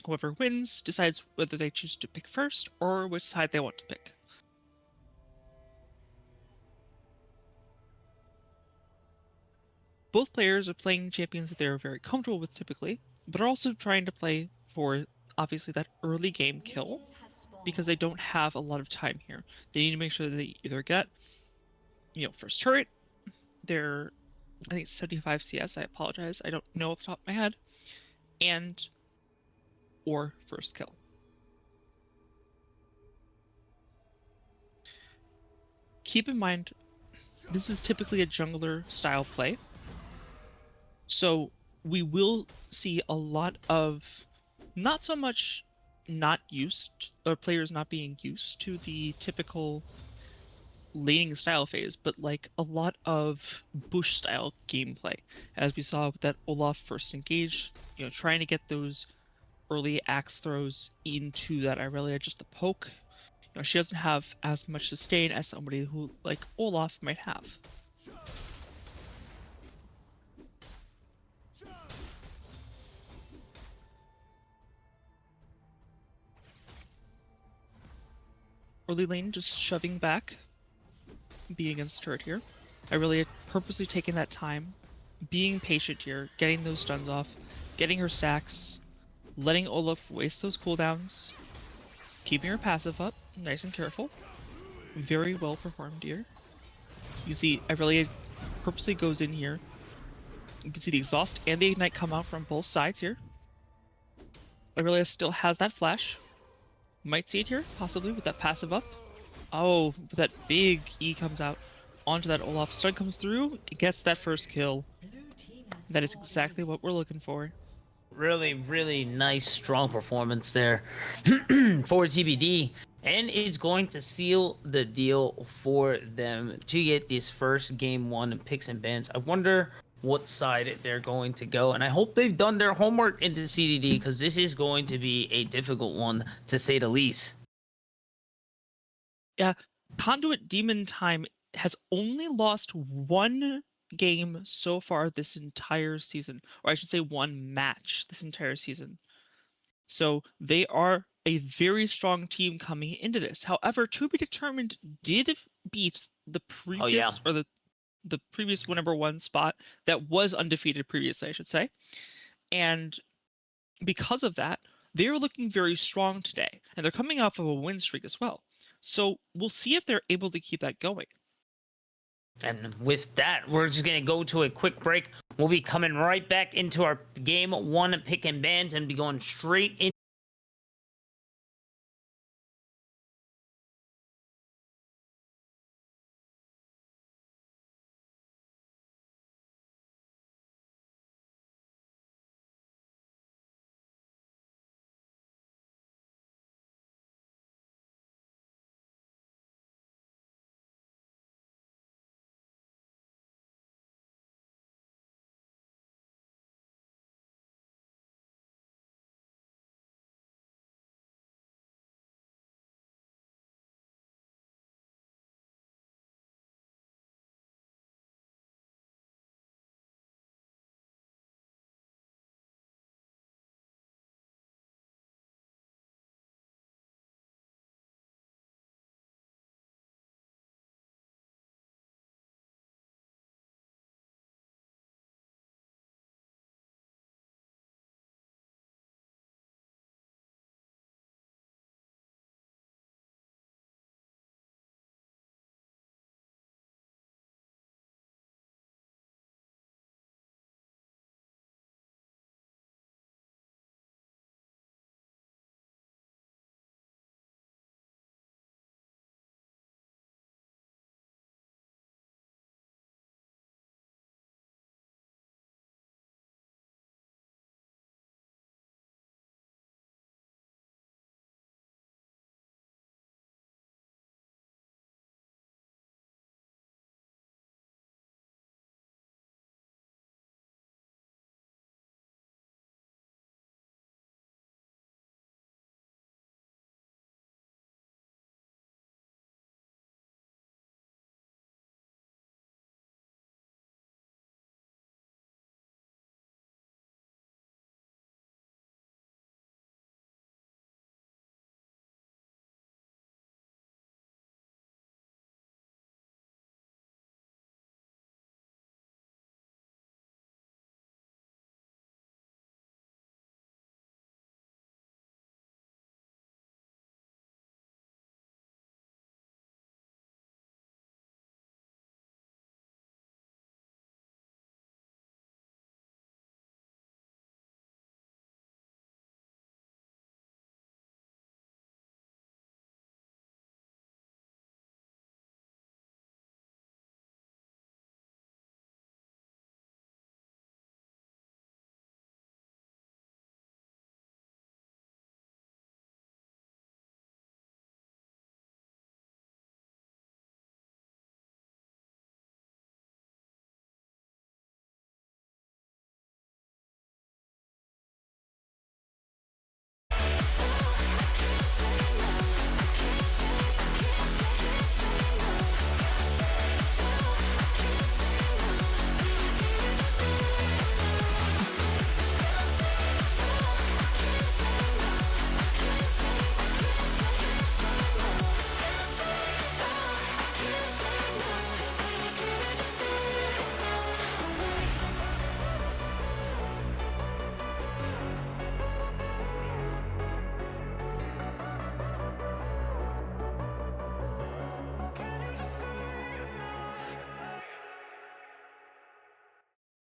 Whoever wins decides whether they choose to pick first or which side they want to pick. Both players are playing champions that they are very comfortable with typically, but are also trying to play for, obviously, that early game kill, because they don't have a lot of time here. They need to make sure that they either get, first turret, they're, I think it's 75 CS, I apologize, I don't know off the top of my head, and or first kill. Keep in mind, this is typically a jungler style play, so we will see a lot of not so much not used, or players not being used to the typical laning style phase, but like a lot of bush style gameplay, as we saw with that Olaf first engage, trying to get those early axe throws into that Irelia just to poke. She doesn't have as much sustain as somebody who, like Olaf, might have. Early lane just shoving back, being against turret here. Irelia purposely taking that time, being patient here, getting those stuns off, getting her stacks, letting Olaf waste those cooldowns, keeping her passive up, nice and careful. Very well performed here. You see, Irelia purposely goes in here. You can see the exhaust and the ignite come out from both sides here. Irelia still has that flash. Might see it here, possibly, with that passive up. Oh, but that big E comes out onto that Olaf. Stun comes through, gets that first kill. That is exactly what we're looking for. Really, really nice, strong performance there for TBD. And it's going to seal the deal for them to get this first game 1 picks and bans. I wonder what side they're going to go. And I hope they've done their homework into CDD, because this is going to be a difficult one, to say the least. Yeah, Conduit Demon Time has only lost one game so far this entire season, or I should say one match this entire season. So they are a very strong team coming into this. However, To Be Determined did beat the previous, or the previous #1 spot that was undefeated previously, I should say. And because of that, they're looking very strong today, and they're coming off of a win streak as well. So we'll see if they're able to keep that going. And with that, we're just going to go to a quick break. We'll be coming right back into our game 1 pick and bans and be going straight in.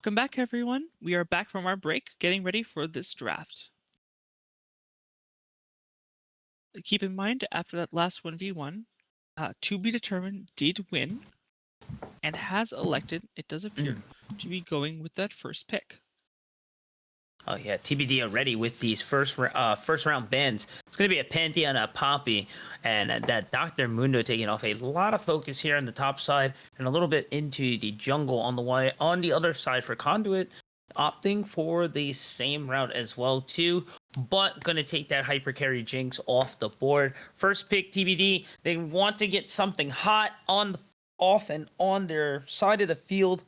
Welcome back, everyone. We are back from our break, getting ready for this draft. Keep in mind, after that last 1v1, to be determined did win and has elected, it does appear, to be going with that first pick. Oh yeah, TBD already with these first round bans. It's going to be a Pantheon, a Poppy, and that Dr. Mundo taking off a lot of focus here on the top side and a little bit into the jungle on the other side for Conduit, opting for the same route as well too, but going to take that hyper carry Jinx off the board. First pick TBD. They want to get something hot off and on their side of the field.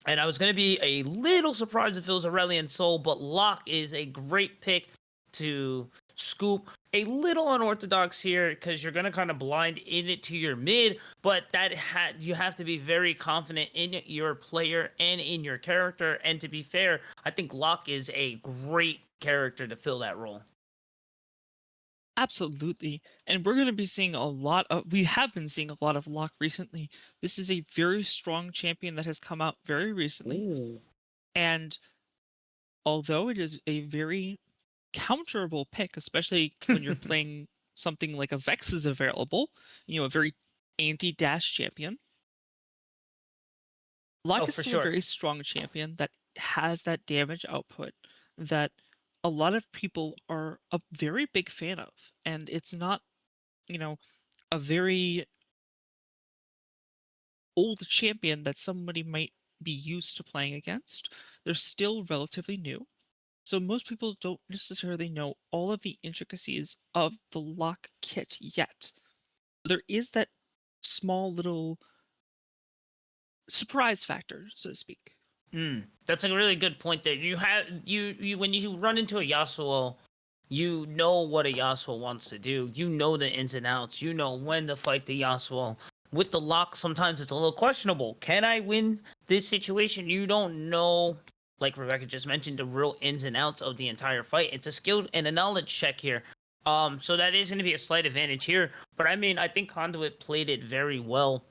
And I was going to be a little surprised if it was Aurelion Sol, but Locke is a great pick to scoop. A little unorthodox here because you're going to kind of blind in it to your mid, but you have to be very confident in your player and in your character. And to be fair, I think Locke is a great character to fill that role. Absolutely. And we're going to be seeing we have been seeing a lot of Locke recently. This is a very strong champion that has come out very recently. Ooh. And although it is a very counterable pick, especially when you're playing something like a Vex is available, a very anti-dash champion. Locke is still a very strong champion that has that damage output that a lot of people are a very big fan of. And it's not, a very old champion that somebody might be used to playing against. They're still relatively new. So most people don't necessarily know all of the intricacies of the Locke kit yet. There is that small little surprise factor, so to speak. That's a really good point there. You when you run into a Yasuo, you know what a Yasuo wants to do. You know the ins and outs. You know when to fight the Yasuo. With the Locke, sometimes it's a little questionable. Can I win this situation? You don't know, like Rebecca just mentioned, the real ins and outs of the entire fight. It's a skill and a knowledge check here. So that is going to be a slight advantage here. But I mean, I think Conduit played it very well.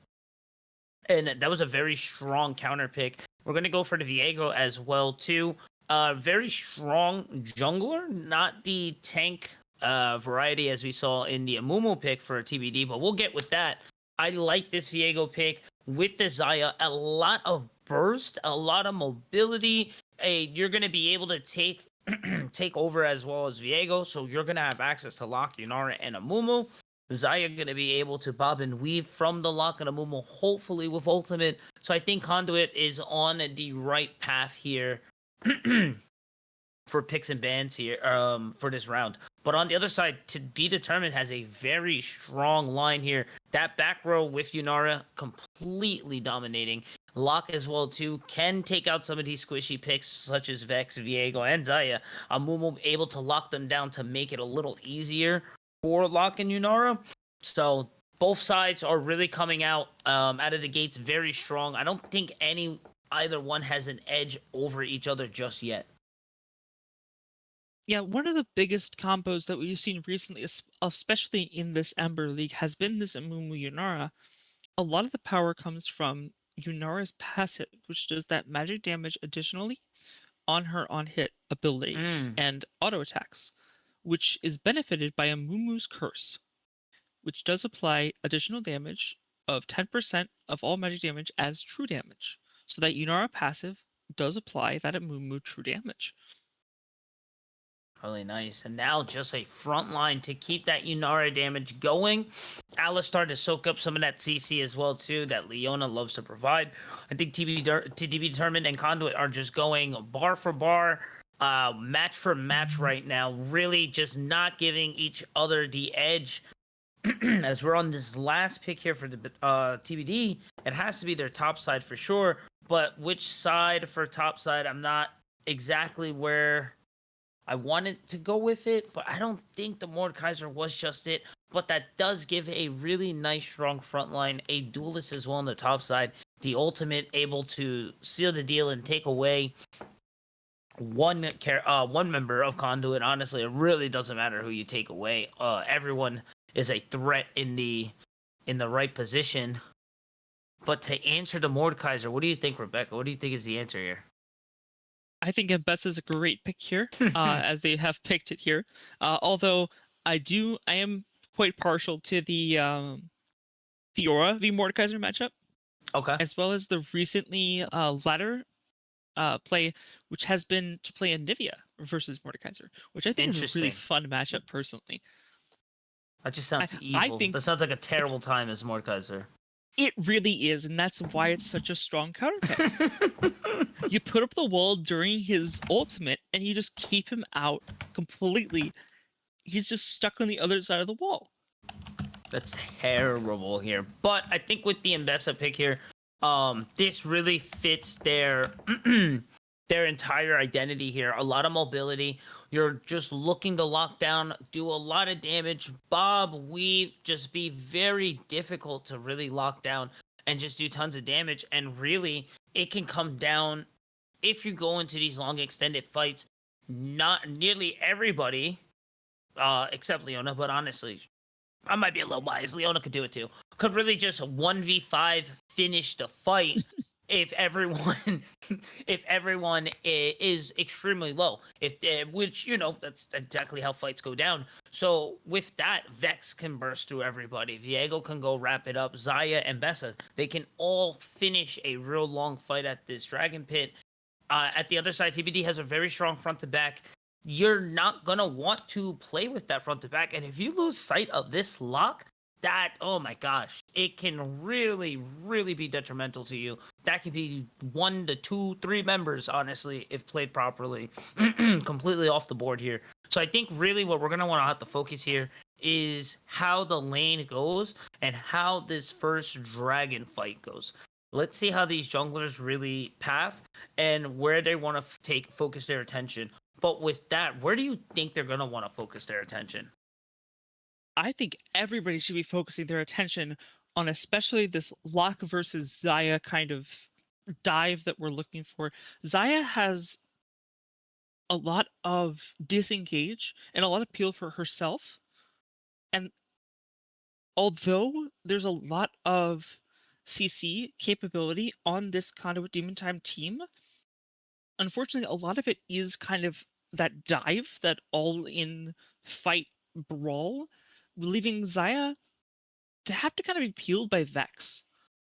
And that was a very strong counter pick. We're going to go for the Viego as well, too. Very strong jungler, not the tank variety as we saw in the Amumu pick for TBD, but we'll get with that. I like this Viego pick with the Xayah. A lot of burst, a lot of mobility. You're going to be able to take over as well as Viego, so you're going to have access to Locke, Yunara, and Amumu. Xayah going to be able to bob and weave from the Locke and Amumu, hopefully with ultimate. So I think Conduit is on the right path here for picks and bans here for this round. But on the other side, To Be Determined has a very strong line here. That back row with Yunara completely dominating. Locke as well too can take out some of these squishy picks such as Vex, Viego, and Xayah. Amumu able to lock them down to make it a little easier for Locke and Yunara. So both sides are really coming out of the gates very strong. I don't think either one has an edge over each other just yet. Yeah, one of the biggest combos that we've seen recently, especially in this Ember League, has been this Amumu Yunara. A lot of the power comes from Yunara's passive, which does that magic damage additionally on her on-hit abilities and auto attacks, which is benefited by Amumu's Curse, which does apply additional damage of 10% of all magic damage as true damage. So that Yunara passive does apply that Amumu true damage. Really nice. And now just a front line to keep that Yunara damage going. Alistar to soak up some of that CC as well, too, that Leona loves to provide. I think To Be Determined and Conduit are just going bar for bar, match for match right now. Really just not giving each other the edge. As we're on this last pick here for the TBD, it has to be their top side for sure. But which side for top side, I'm not exactly where I wanted to go with it, but I don't think the Mordekaiser was just it. But that does give a really nice, strong front line, a duelist as well on the top side. The ultimate able to seal the deal and take away one member of Conduit. Honestly, it really doesn't matter who you take away. Everyone is a threat in the right position. But to answer the Mordekaiser, what do you think, Rebecca? What do you think is the answer here? I think Mbessa is a great pick here, as they have picked it here. Although I am quite partial to the Fiora v Mordekaiser matchup, Okay. as well as the recently ladder play, which has been to play Anivia versus Mordekaiser, which I think is a really Interesting. fun matchup personally. That just I, sounds I evil. think That sounds like a terrible time as Mordekaiser. it really is, and that's why it's such a strong counter pick. You put up the wall during his ultimate, and you just keep him out completely. He's just stuck on the other side of the wall. That's terrible here. But I think with the Mbessa pick here, this really fits their their entire identity here. A lot of mobility. You're just looking to lock down, do a lot of damage, bob, weave, just be very difficult to really lock down and just do tons of damage. And really, it can come down if you go into these long extended fights. Not nearly everybody, except Leona, but honestly, I might be a little biased. Leona could do it too. Could really just 1v5 finish the fight if everyone if everyone is extremely low. If which that's exactly how fights go down. So with that, Vex can burst through everybody. Viego can go wrap it up. Zaya and Bessa, they can all finish a real long fight at this Dragon Pit. At the other side, TBD has a very strong front to back. You're not gonna want to play with that front to back, and if you lose sight of this lock, that oh my gosh, it can really, really be detrimental to you. That could be 1 to 2, 3 members, honestly, if played properly, completely off the board here. So I think really what we're gonna want to have to focus here is how the lane goes and how this first dragon fight goes. Let's see how these junglers really path and where they want to focus their attention. But with that, where do you think they're going to want to focus their attention? I think everybody should be focusing their attention on especially this Locke versus Zaya kind of dive that we're looking for. Zaya has a lot of disengage and a lot of appeal for herself. And although there's a lot of CC capability on this Conduit Demon Time team, unfortunately, a lot of it is kind of that dive, that all-in fight brawl, leaving Zaya to have to kind of be peeled by Vex.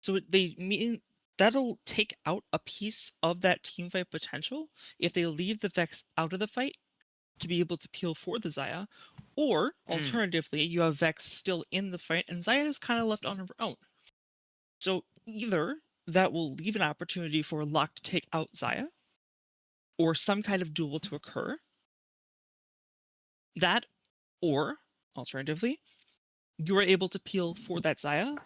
So they mean that'll take out a piece of that team fight potential if they leave the Vex out of the fight to be able to peel for the Zaya. Or alternatively, you have Vex still in the fight and Zaya is kind of left on her own. So either that will leave an opportunity for Locke to take out Zaya, or some kind of duel to occur. That, or alternatively, you are able to peel for that Zaya,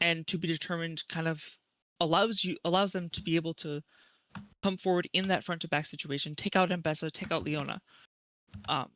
and to be determined kind of allows them to be able to come forward in that front to back situation, take out Mbessa, take out Leona. Um,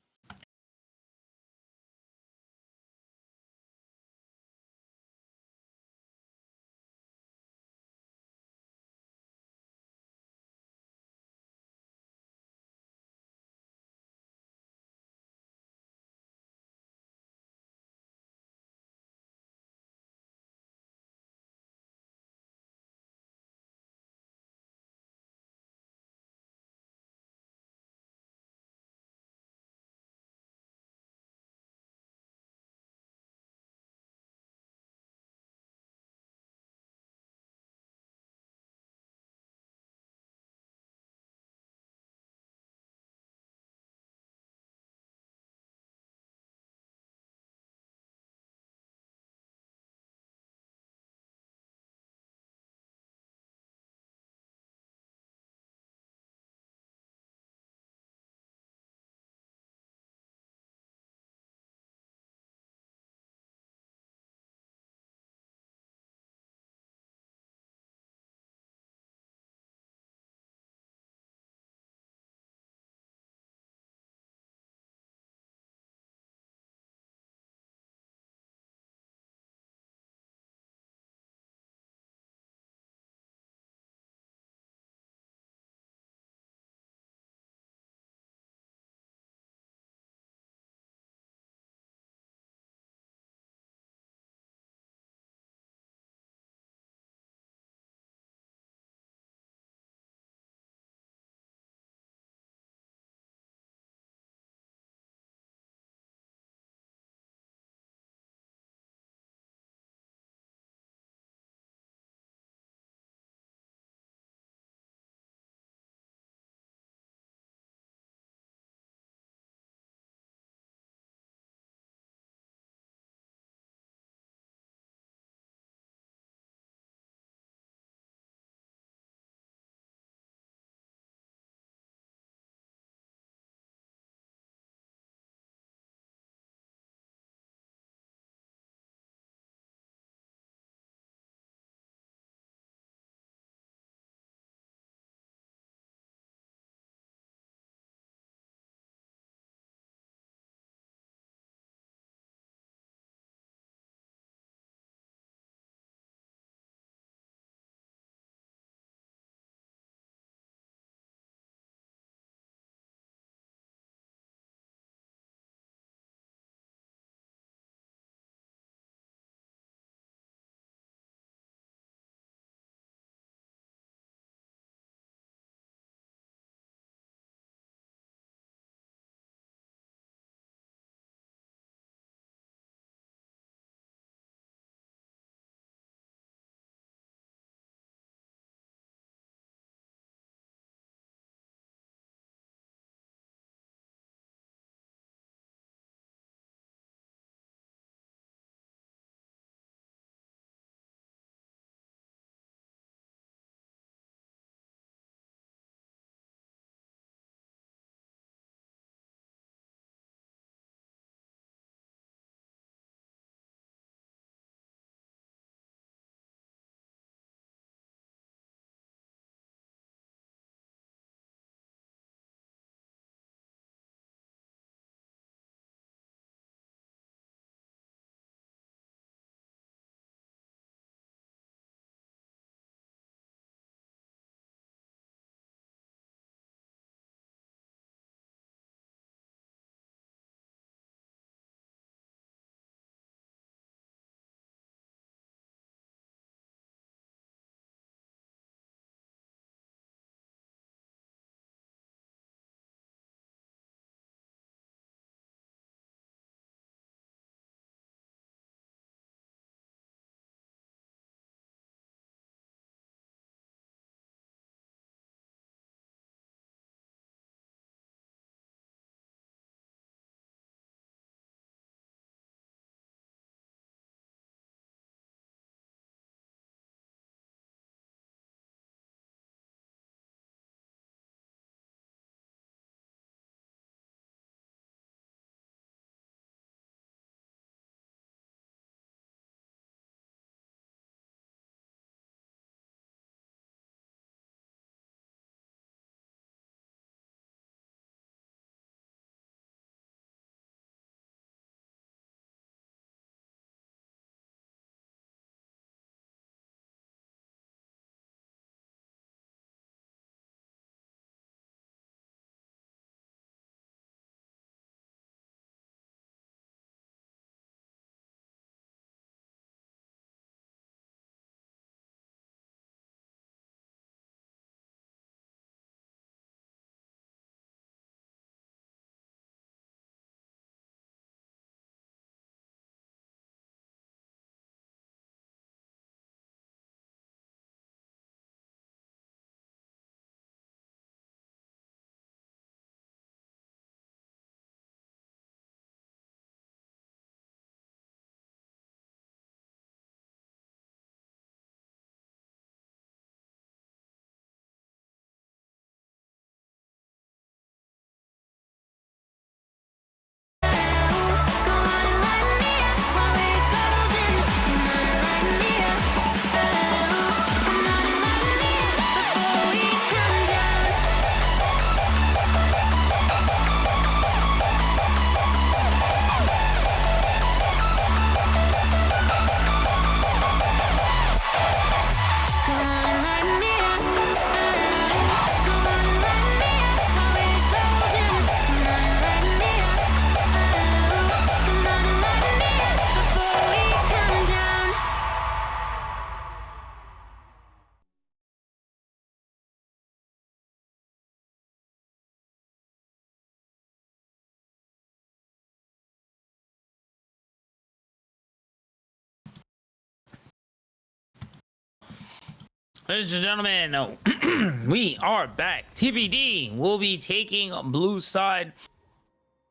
Ladies and gentlemen, we are back. TBD will be taking blue side.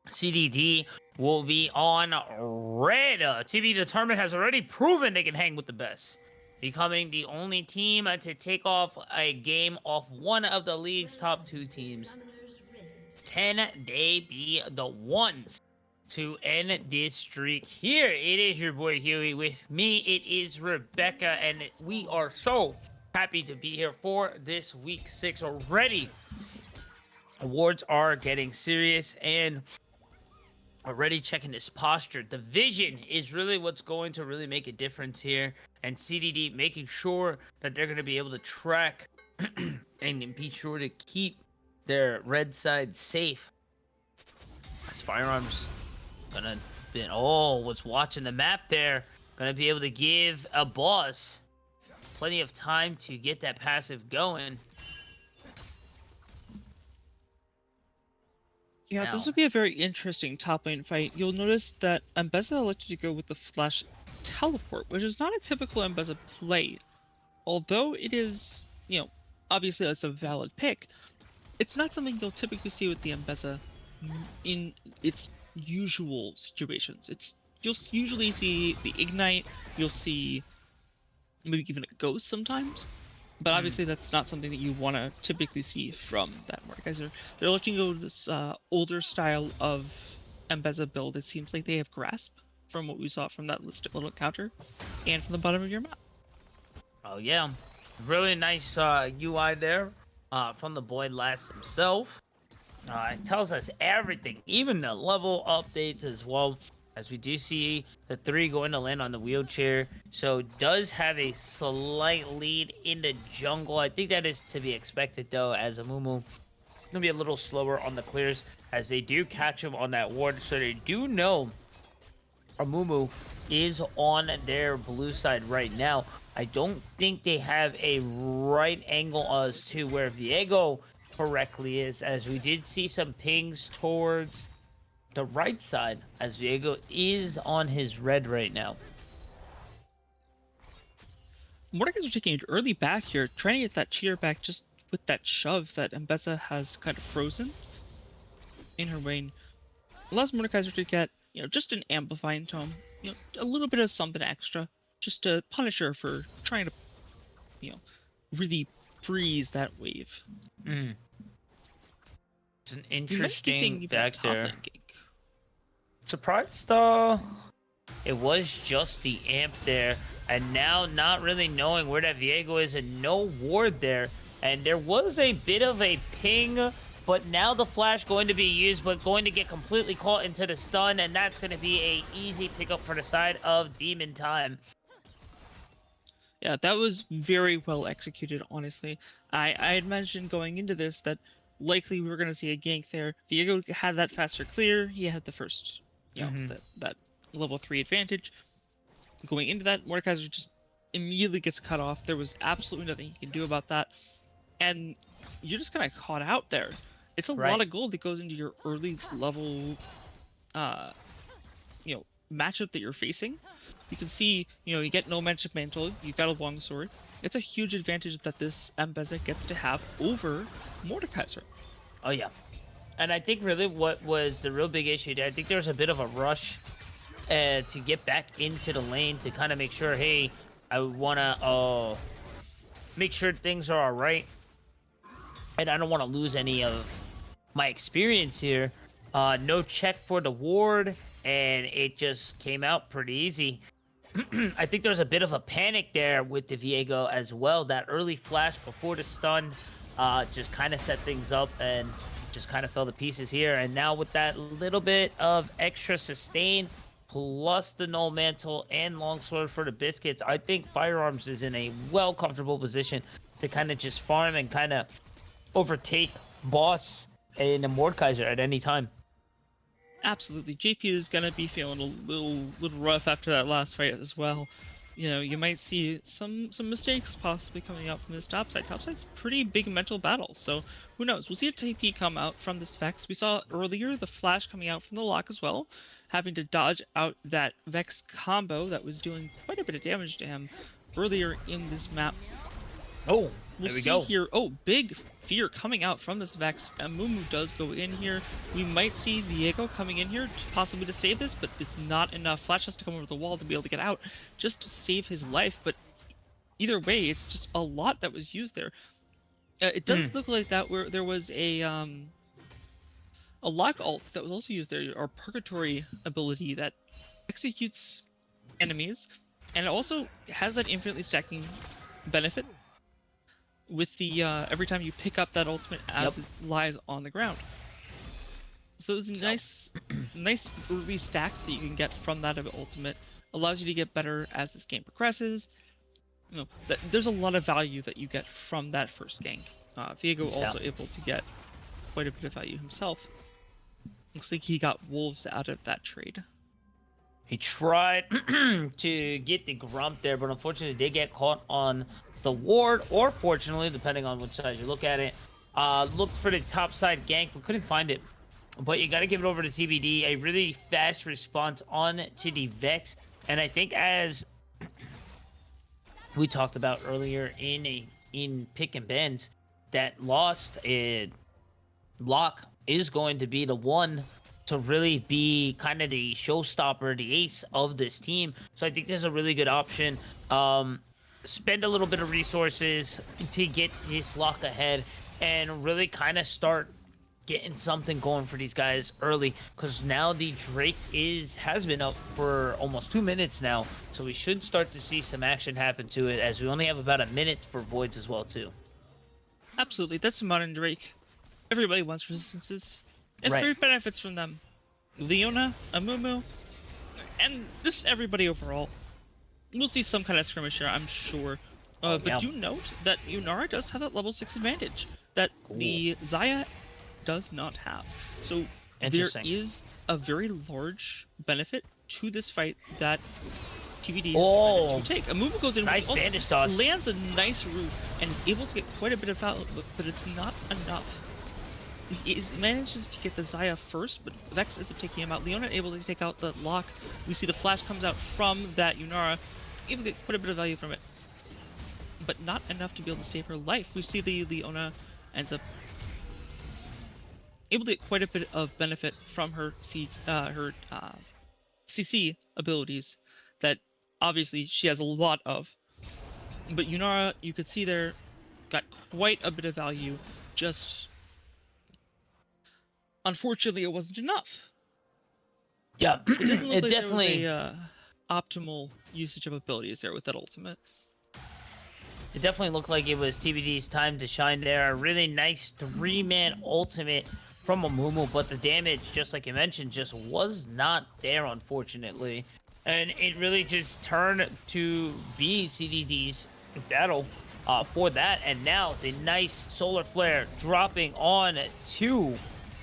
CDD will be on red. To be determined has already proven they can hang with the best, becoming the only team to take off a game off one of the league's top 2 teams. Can they be the ones to end this streak? Here it is, your boy Huey. With me, it is Rebecca, and we are so happy to be here for this week 6 already. Awards are getting serious, and already checking this posture. The vision is really what's going to really make a difference here, and CDD making sure that they're going to be able to track and be sure to keep their red side safe. As Firearms gonna be, was watching the map there, gonna be able to give a boss plenty of time to get that passive going. Yeah, Now, this will be a very interesting top lane fight. You'll notice that Mbeza elected to go with the flash teleport, which is not a typical Mbeza play. Although it is, obviously that's a valid pick, it's not something you'll typically see with the Mbeza in its usual situations. You'll usually see the ignite, you'll see maybe even a ghost sometimes, but obviously that's not something that you want to typically see from that Mordekaiser. They're looking to go to this older style of Mbeza build. It seems like they have grasp from what we saw from that listed little counter and from the bottom of your map. oh yeah, really nice UI there from the boy Last himself. It tells us everything, even the level updates as well, as we do see the 3 going to land on the wheelchair. So does have a slight lead in the jungle. I think that is to be expected, though, as Amumu gonna be a little slower on the clears, as they do catch him on that ward. So they do know Amumu is on their blue side right now. I don't think they have a right angle as to where Viego correctly is, as we did see some pings towards the right side, as Viego is on his red right now. Mordekaiser are taking it early back here, trying to get that cheater back just with that shove that Mbeza has kind of frozen in her lane. Allows Mordekaiser to get, just an amplifying tome, a little bit of something extra, just to punish her for trying to, really freeze that wave. It's an interesting deck there. Gank. Surprised, it was just the amp there, and now not really knowing where that Viego is, and no ward there. And there was a bit of a ping, but now the flash going to be used, but going to get completely caught into the stun, and that's going to be a easy pickup for the side of Demon Time. Yeah, that was very well executed, honestly. I had mentioned going into this that likely we were going to see a gank there. Viego had that faster clear. He had the first, that level 3 advantage. Going into that, Mordekaiser just immediately gets cut off. There was absolutely nothing you can do about that. And you're just kind of caught out there. It's a lot of gold that goes into your early level, matchup that you're facing. You can see, you get no Magic Mantle, you've got a longsword. It's a huge advantage that this Mbeza gets to have over Mordekaiser. Oh yeah, and I think really what was the real big issue there, I think there was a bit of a rush to get back into the lane to kind of make sure, hey, I want to make sure things are all right, and I don't want to lose any of my experience here. No check for the ward, and it just came out pretty easy. I think there's a bit of a panic there with the Viego as well. That early flash before the stun just kind of set things up and just kind of fell to pieces here. And now with that little bit of extra sustain, plus the Null Mantle and Longsword for the Biscuits, I think Firearms is in a comfortable position to kind of just farm and kind of overtake boss and the Mordekaiser at any time. Absolutely. JP is going to be feeling a little rough after that last fight as well. You might see some mistakes possibly coming out from this topside. Topside's a pretty big mental battle, so who knows? We'll see a TP come out from this Vex. We saw earlier the flash coming out from the lock as well, having to dodge out that Vex combo that was doing quite a bit of damage to him earlier in this map. Oh, We'll there we see go. here. Oh, big fear coming out from this Vex. Mumu does go in here. We might see Viego coming in here, possibly to save this, but it's not enough. Flash has to come over the wall to be able to get out, just to save his life. But either way, it's just a lot that was used there. It does look like that where there was a lock alt that was also used there, or purgatory ability that executes enemies, and it also has that infinitely stacking benefit with the every time you pick up that ultimate as it lies on the ground. So it's nice, nice early stacks that you can get from that ultimate. Allows you to get better as this game progresses. You know, there's a lot of value that you get from that first gank. Viego also able to get quite a bit of value himself. Looks like he got wolves out of that trade. He tried to get the Grump there, but unfortunately they get caught on the ward, or fortunately, depending on which side you look at it. Looked for the top side gank, but couldn't find it. But you got to give it over to TBD. A really fast response on to the Vex. And I think as we talked about earlier in pick and bends, that lost Lock is going to be the one to really be kind of the showstopper, the ace of this team. So I think this is a really good option. Spend a little bit of resources to get his Lock ahead and really kind of start getting something going for these guys early, because now the Drake has been up for almost 2 minutes now, so we should start to see some action happen to it, as we only have about a minute for voids as well too. Absolutely, that's modern Drake. Everybody wants resistances. It benefits from them. Leona, Amumu, and just everybody overall. We'll see some kind of skirmish here, I'm sure. But do note that Yunara does have that level 6 advantage that the Xayah does not have. So there is a very large benefit to this fight that TBD decided to take. Amumu goes in, nice bandage toss, lands a nice root, and is able to get quite a bit of value, but it's not enough. He manages to get the Xayah first, but Vex ends up taking him out. Leona able to take out the lock. We see the flash comes out from that Yunara, able to get quite a bit of value from it, but not enough to be able to save her life. We see the Leona ends up able to get quite a bit of benefit from her CC abilities that obviously she has a lot of. But Yunara, you could see there, got quite a bit of value, just unfortunately it wasn't enough. Yeah, it doesn't look like definitely there was a optimal usage of abilities there with that ultimate. It definitely looked like it was TBD's time to shine there. A really nice 3-man ultimate from Amumu, but the damage, just like you mentioned, just was not there, unfortunately. And it really just turned to be CDD's battle for that. And now the nice solar flare dropping on to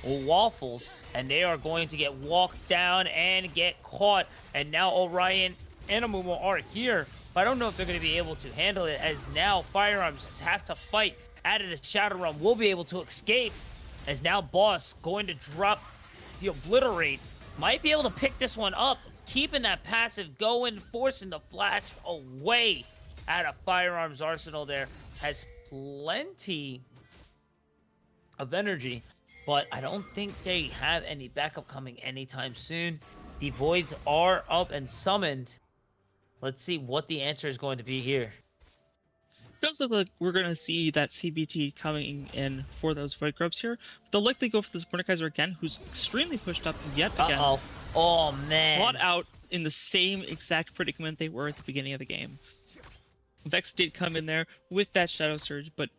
Waffles, and they are going to get walked down and get caught. And now Orion and Amumu are here, but I don't know if they're going to be able to handle it, as now Firearms have to fight out of the Shadow Realm. Will be able to escape, as now Boss going to drop the Obliterate. Might be able to pick this one up, keeping that passive going, forcing the flash away out of Firearms Arsenal there. Has plenty of energy, but I don't think they have any backup coming anytime soon. The Voids are up and summoned. Let's see what the answer is going to be here. Does look like we're going to see that CBT coming in for those Void Grubs here. But they'll likely go for this Mordekaiser again, who's extremely pushed up yet again. Oh, man. Caught out in the same exact predicament they were at the beginning of the game. Vex did come in there with that Shadow Surge, but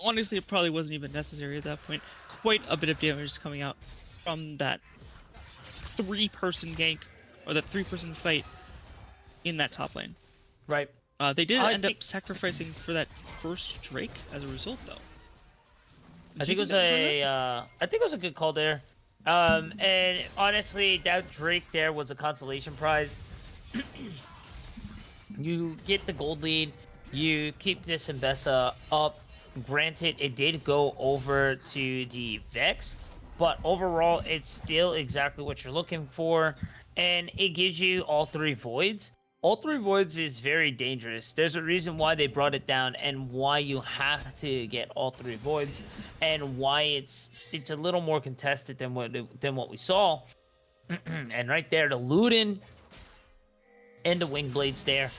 honestly, it probably wasn't even necessary at that point. Quite a bit of damage coming out from that 3-person gank, or that 3-person fight in that top lane. Right. They did end up sacrificing for that first Drake as a result, though. I think it was a good call there. And honestly, that Drake there was a consolation prize. You get the gold lead, you keep this Mbessa up. Granted, it did go over to the Vex, but overall, it's still exactly what you're looking for, and it gives you all 3 voids. All three voids is very dangerous. There's a reason why they brought it down and why you have to get all three voids, and why it's a little more contested than what we saw. And right there, the Luden and the Wing Blades there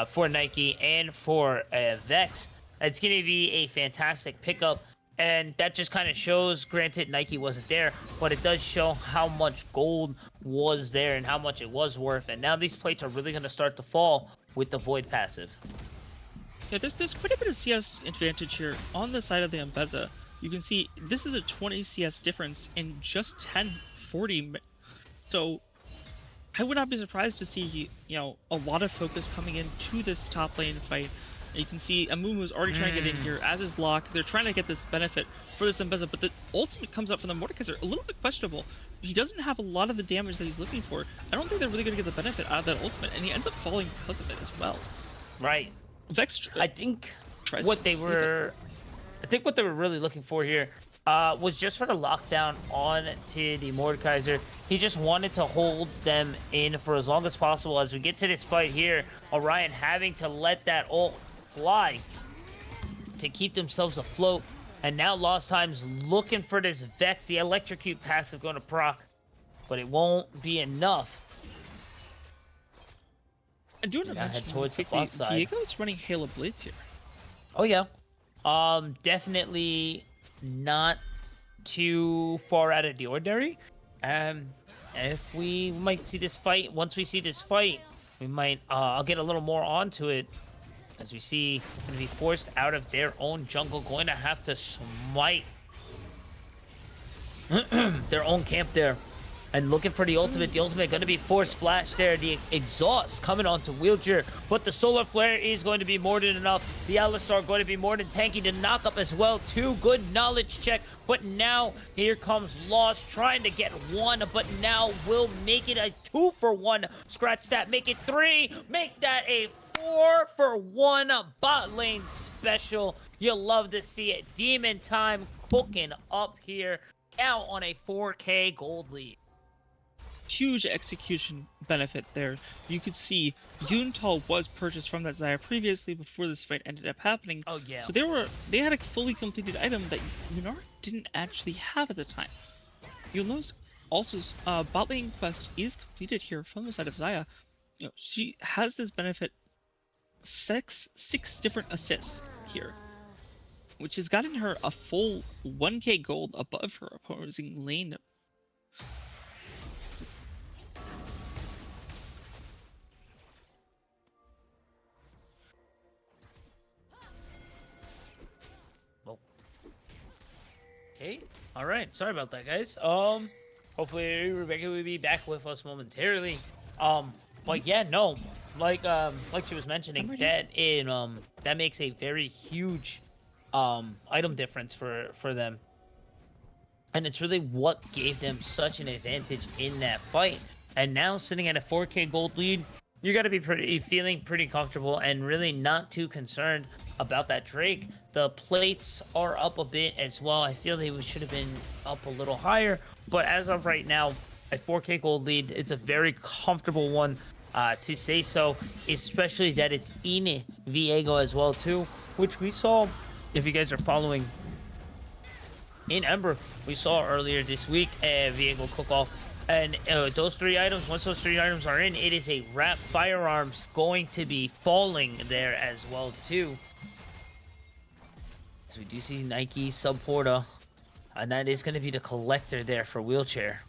for Nike and for Vex. It's going to be a fantastic pickup. And that just kind of shows, granted, Nike wasn't there, but it does show how much gold was there and how much it was worth. And now these plates are really going to start to fall with the Void passive. Yeah, there's quite a bit of CS advantage here on the side of the Embeza. You can see this is a 20 CS difference in just 10-40. So I would not be surprised to see, you know, a lot of focus coming into this top lane fight. You can see Amumu's already trying to get in here, as is Locke. They're trying to get this benefit for this Embeza, but the ultimate comes up from the Mordekaiser a little bit questionable. He doesn't have a lot of the damage that he's looking for. I don't think they're really going to get the benefit out of that ultimate, and he ends up falling because of it as well. Right. Vex, I think what they were really looking for here was just for the lockdown on to the Mordekaiser. He just wanted to hold them in for as long as possible. As we get to this fight here, Orion having to let that ult fly to keep themselves afloat. And now Lost Time's looking for this Vex, the Electrocute passive going to proc, but it won't be enough. I do want to mention towards the quickly, bot side. Diego's running Halo Blades here. Oh yeah, definitely not too far out of the ordinary. If we might see this fight, once we see this fight, we might I'll get a little more onto it. As we see, going to be forced out of their own jungle, going to have to smite their own camp there. And looking for the ultimate going to be force flash there. The exhaust coming onto Wheelchair, but the solar flare is going to be more than enough. The Alistar going to be more than tanky to knock up as well. Two good knowledge check, but now here comes Lost trying to get one, but now will make it a 2-for-1. Scratch that, make it 3, make that a 4-for-1 bot lane special. You'll love to see it. Demon Time cooking up here, out on a 4K gold lead. Huge execution benefit there. You could see Yuntal was purchased from that Xayah previously before this fight ended up happening. Oh yeah. So they had a fully completed item that Yunara didn't actually have at the time. You'll notice also bot lane quest is completed here from the side of Xayah. You know, she has this benefit, six different assists here, which has gotten her a full 1k gold above her opposing lane. Okay, all right. Sorry about that, guys. Hopefully Rebecca will be back with us momentarily. But yeah, no, like she was mentioning, that makes a very huge item difference for them, and it's really what gave them such an advantage in that fight. And now sitting at a 4K gold lead, you got to be feeling pretty comfortable and really not too concerned about that Drake. The plates are up a bit as well. I feel they should have been up a little higher, but as of right now, a 4K gold lead, it's a very comfortable one to say so, especially that it's in Viego as well too, which we saw, if you guys are following in Ember, we saw earlier this week Viego cook off. And those 3 items, once those 3 items are in, it is a wrap firearms going to be falling there as well too. So we do see Nike sub Porta, and that is going to be the collector there for Wheelchair.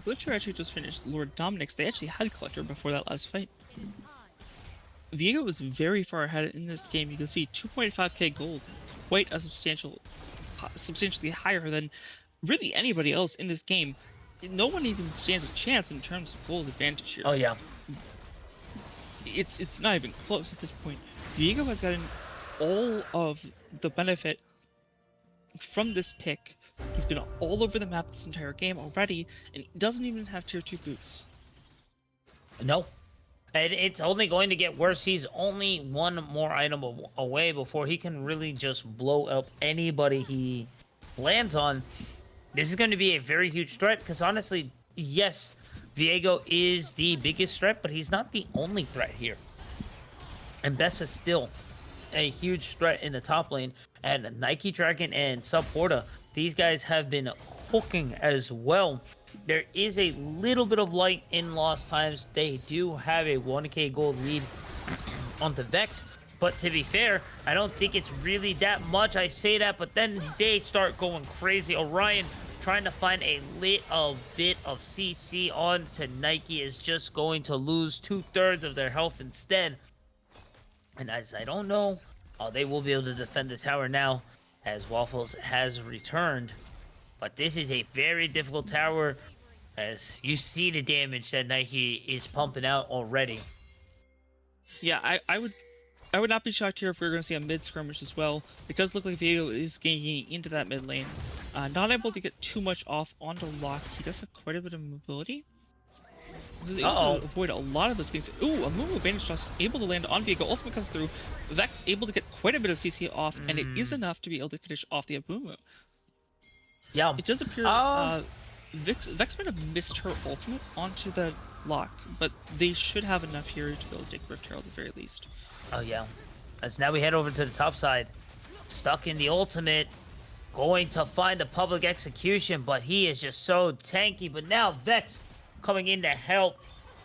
Wheelchair actually just finished Lord Dominic's. They actually had Collector before that last fight. Viego was very far ahead in this game. You can see 2.5k gold, quite a substantially higher than really anybody else in this game. No one even stands a chance in terms of gold advantage here. Oh yeah, it's not even close at this point. Viego has gotten all of the benefit from this pick. He's been all over the map this entire game already, and he doesn't even have tier 2 boots. No. And it's only going to get worse. He's only one more item away before he can really just blow up anybody he lands on. This is going to be a very huge threat because honestly, yes, Viego is the biggest threat, but he's not the only threat here. And Bess is still a huge threat in the top lane. And Nike Dragon and Sub Porta, these guys have been cooking as well. There is a little bit of light in lost times. They do have a 1k gold lead on the Vex. But to be fair, I don't think it's really that much. I say that, but then they start going crazy. Orion trying to find a little bit of CC onto Nike is just going to lose 2/3 of their health instead. And as I don't know, they will be able to defend the tower now as Waffles has returned. But this is a very difficult tower as you see the damage that Nike is pumping out already. Yeah, I would not be shocked here if we were going to see a mid skirmish as well. It does look like Viego is gaining into that mid lane. Not able to get too much off onto Locke. He does have quite a bit of mobility. He's able to avoid a lot of those things. Ooh, a move advantage toss able to land on Viego. Ultimate comes through. Vex able to get quite a bit of CC off, and it is enough to be able to finish off the Abumu. Yeah. It does appear Vex might have missed her ultimate onto the Locke, but they should have enough here to be able to take Rift Herald at the very least. Oh, yeah. As now we head over to the top side. Stuck in the ultimate. Going to find the public execution, but he is just so tanky. But now Vex coming in to help.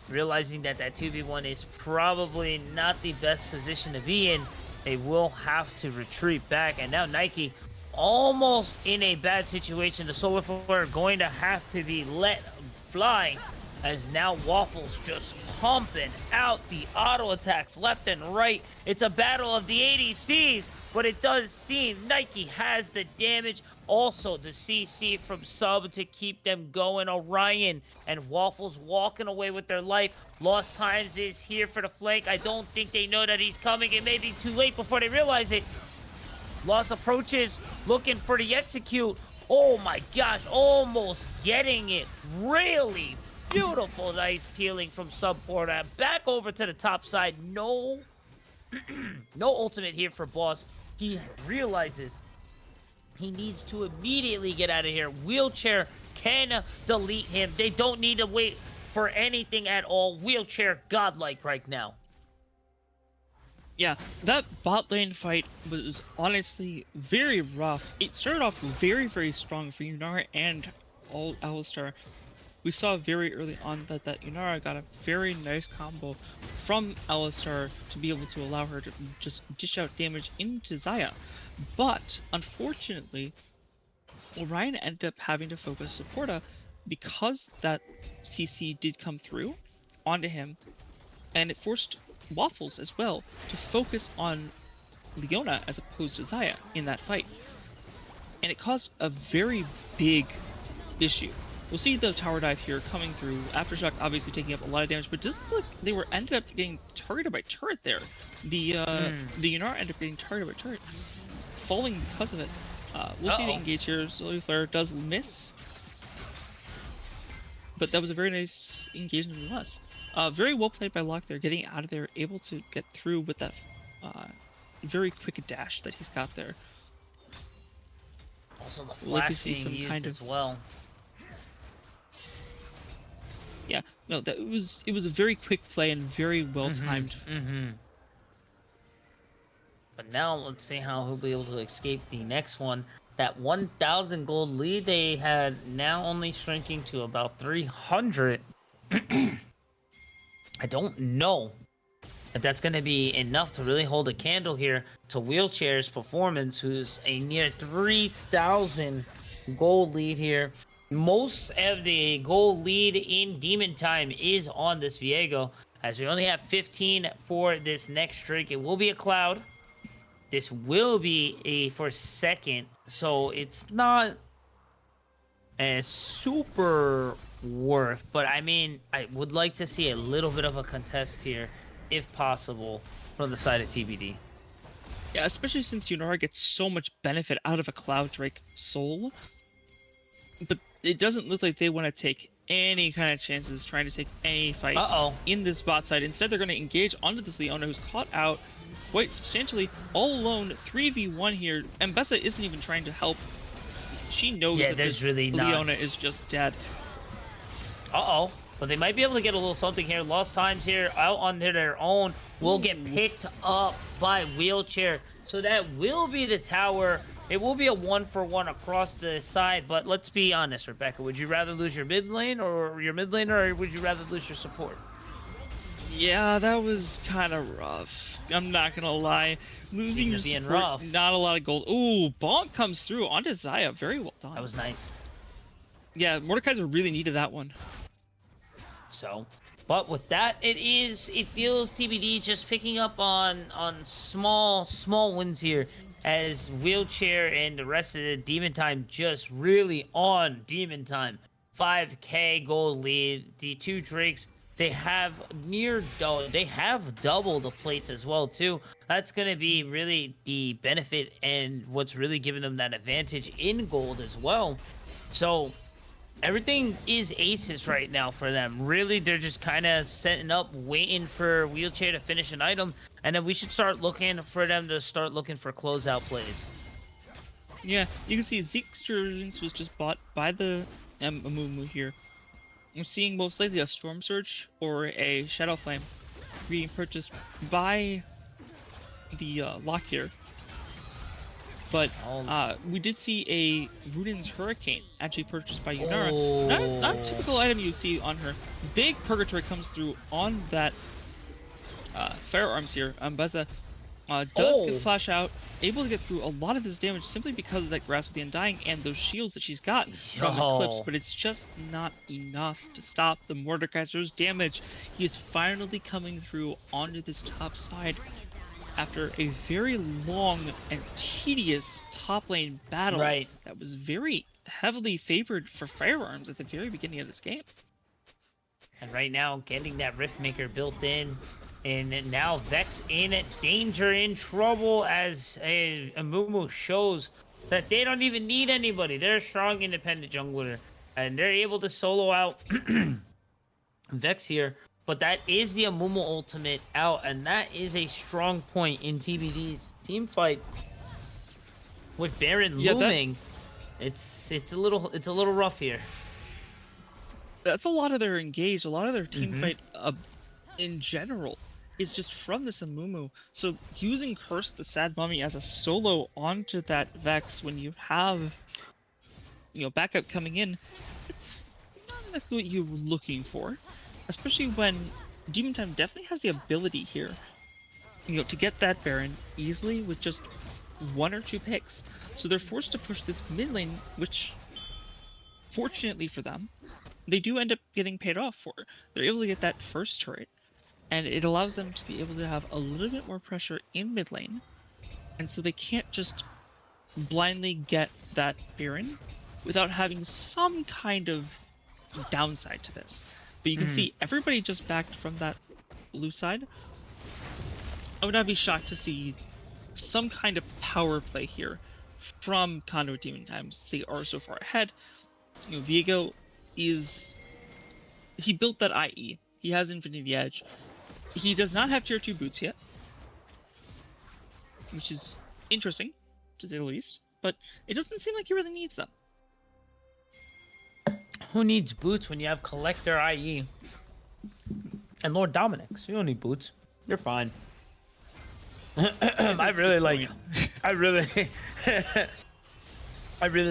Realizing that that 2v1 is probably not the best position to be in. They will have to retreat back. And now Nike almost in a bad situation. The Solar Flare going to have to be let fly. As now Waffles just pumping out the auto attacks left and right. It's a battle of the ADCs, but it does seem Nike has the damage. Also the CC from Sub to keep them going. Orion and Waffles walking away with their life. Lost Times is here for the flank. I don't think they know that he's coming. It may be too late before they realize it. Lost approaches, looking for the execute. Oh my gosh, almost getting it. Really beautiful, nice peeling from Sub Porta. Back over to the top side. No, no ultimate here for Boss. He realizes he needs to immediately get out of here. Wheelchair can delete him. They don't need to wait for anything at all. Wheelchair godlike right now. Yeah, that bot lane fight was honestly very rough. It started off very, very strong for Yunara and Alistar. We saw very early on that Yunara got a very nice combo from Alistar to be able to allow her to just dish out damage into Xayah. But, unfortunately, Orion ended up having to focus Supporta because that CC did come through onto him, and it forced Waffles as well to focus on Leona as opposed to Xayah in that fight. And it caused a very big issue. We'll see the tower dive here coming through. Aftershock obviously taking up a lot of damage, but just like they were ended up getting targeted by turret there. The Yunara ended up getting targeted by turret, falling because of it. We'll see the engage here. Solar Flare does miss, but that was a very nice engagement nonetheless. Very well played by Locke there, getting out of there, able to get through with that very quick dash that he's got there. Also the We'll likely flash see being some used kind as of well. Yeah, no, it was a very quick play and very well timed. But now let's see how he'll be able to escape the next one. That 1,000 gold lead they had now only shrinking to about 300. I don't know if that's going to be enough to really hold a candle here to Wheelchair's performance, who's a near 3,000 gold lead here. Most of the gold lead in Demon Time is on this Viego, as we only have 15 for this next streak. It will be a Cloud. This will be a for second, so it's not a super worth, but I mean, I would like to see a little bit of a contest here, if possible, from the side of TBD. Yeah, especially since Yunara gets so much benefit out of a Cloud Drake soul. But it doesn't look like they want to take any kind of chances trying to take any fight in this bot side. Instead, they're going to engage onto this Leona, who's caught out quite substantially, all alone, 3v1 here. And Bessa isn't even trying to help. She knows that this really Leona is just dead. but they might be able to get a little something here. Lost times here out on their own will get picked up by Wheelchair. So that will be the tower. It will be a 1-for-1 across the side, but let's be honest, Rebecca. Would you rather lose your mid lane or would you rather lose your support? Yeah, that was kind of rough. I'm not gonna lie. Losing your being support, rough. not a lot of gold. Ooh, bonk comes through onto Zaya. Very well done. That was nice. Yeah, Mordekaiser really needed that one. So, but with that, it feels TBD just picking up on small wins here as Wheelchair and the rest of the Demon Time just really on Demon Time. 5k gold lead. The two Drakes, they have double the plates as well too. That's going to be really the benefit and what's really giving them that advantage in gold as well. So everything is aces right now for them. Really, they're just kind of setting up, waiting for Wheelchair to finish an item, and then we should start looking for them to start looking for closeout plays. Yeah, you can see Zeke's Resurgence was just bought by the Amumu here. I'm seeing most likely a Storm Surge or a Shadow Flame being purchased by the Lock here. But we did see a Ruden's Hurricane actually purchased by Yunara. Oh. Not a typical item you'd see on her. Big Purgatory comes through on that Firearms here. Beza does get flash out, able to get through a lot of this damage simply because of that Grasp of the Undying and those shields that she's got from Eclipse, but it's just not enough to stop the Mordekaiser's damage. He is finally coming through onto this top side after a very long and tedious top lane battle that was very heavily favored for Firearms at the very beginning of this game. And right now, getting that Riftmaker built in, and now Vex in danger, in trouble, as Amumu shows that they don't even need anybody. They're a strong, independent jungler, and they're able to solo out Vex here. But that is the Amumu ultimate out, and that is a strong point in TBD's team fight. With Baron looming, it's a little rough here. That's a lot of their engage, a lot of their team fight in general is just from this Amumu. So using Curse the Sad Mummy as a solo onto that Vex when you have, backup coming in, it's not exactly what you're looking for. Especially when Demon Time definitely has the ability here, to get that Baron easily with just 1 or 2 picks. So they're forced to push this mid lane, which, fortunately for them, they do end up getting paid off for. They're able to get that first turret, and it allows them to be able to have a little bit more pressure in mid lane, and so they can't just blindly get that Baron without having some kind of downside to this. But you can see everybody just backed from that blue side. I would not be shocked to see some kind of power play here from Conduit Demon Times. They are so far ahead. Viego he built that IE. He has Infinity Edge. He does not have tier 2 boots yet, which is interesting, to say the least. But it doesn't seem like he really needs them. Who needs boots when you have Collector IE and Lord Dominic? So you don't need boots. You're fine. I really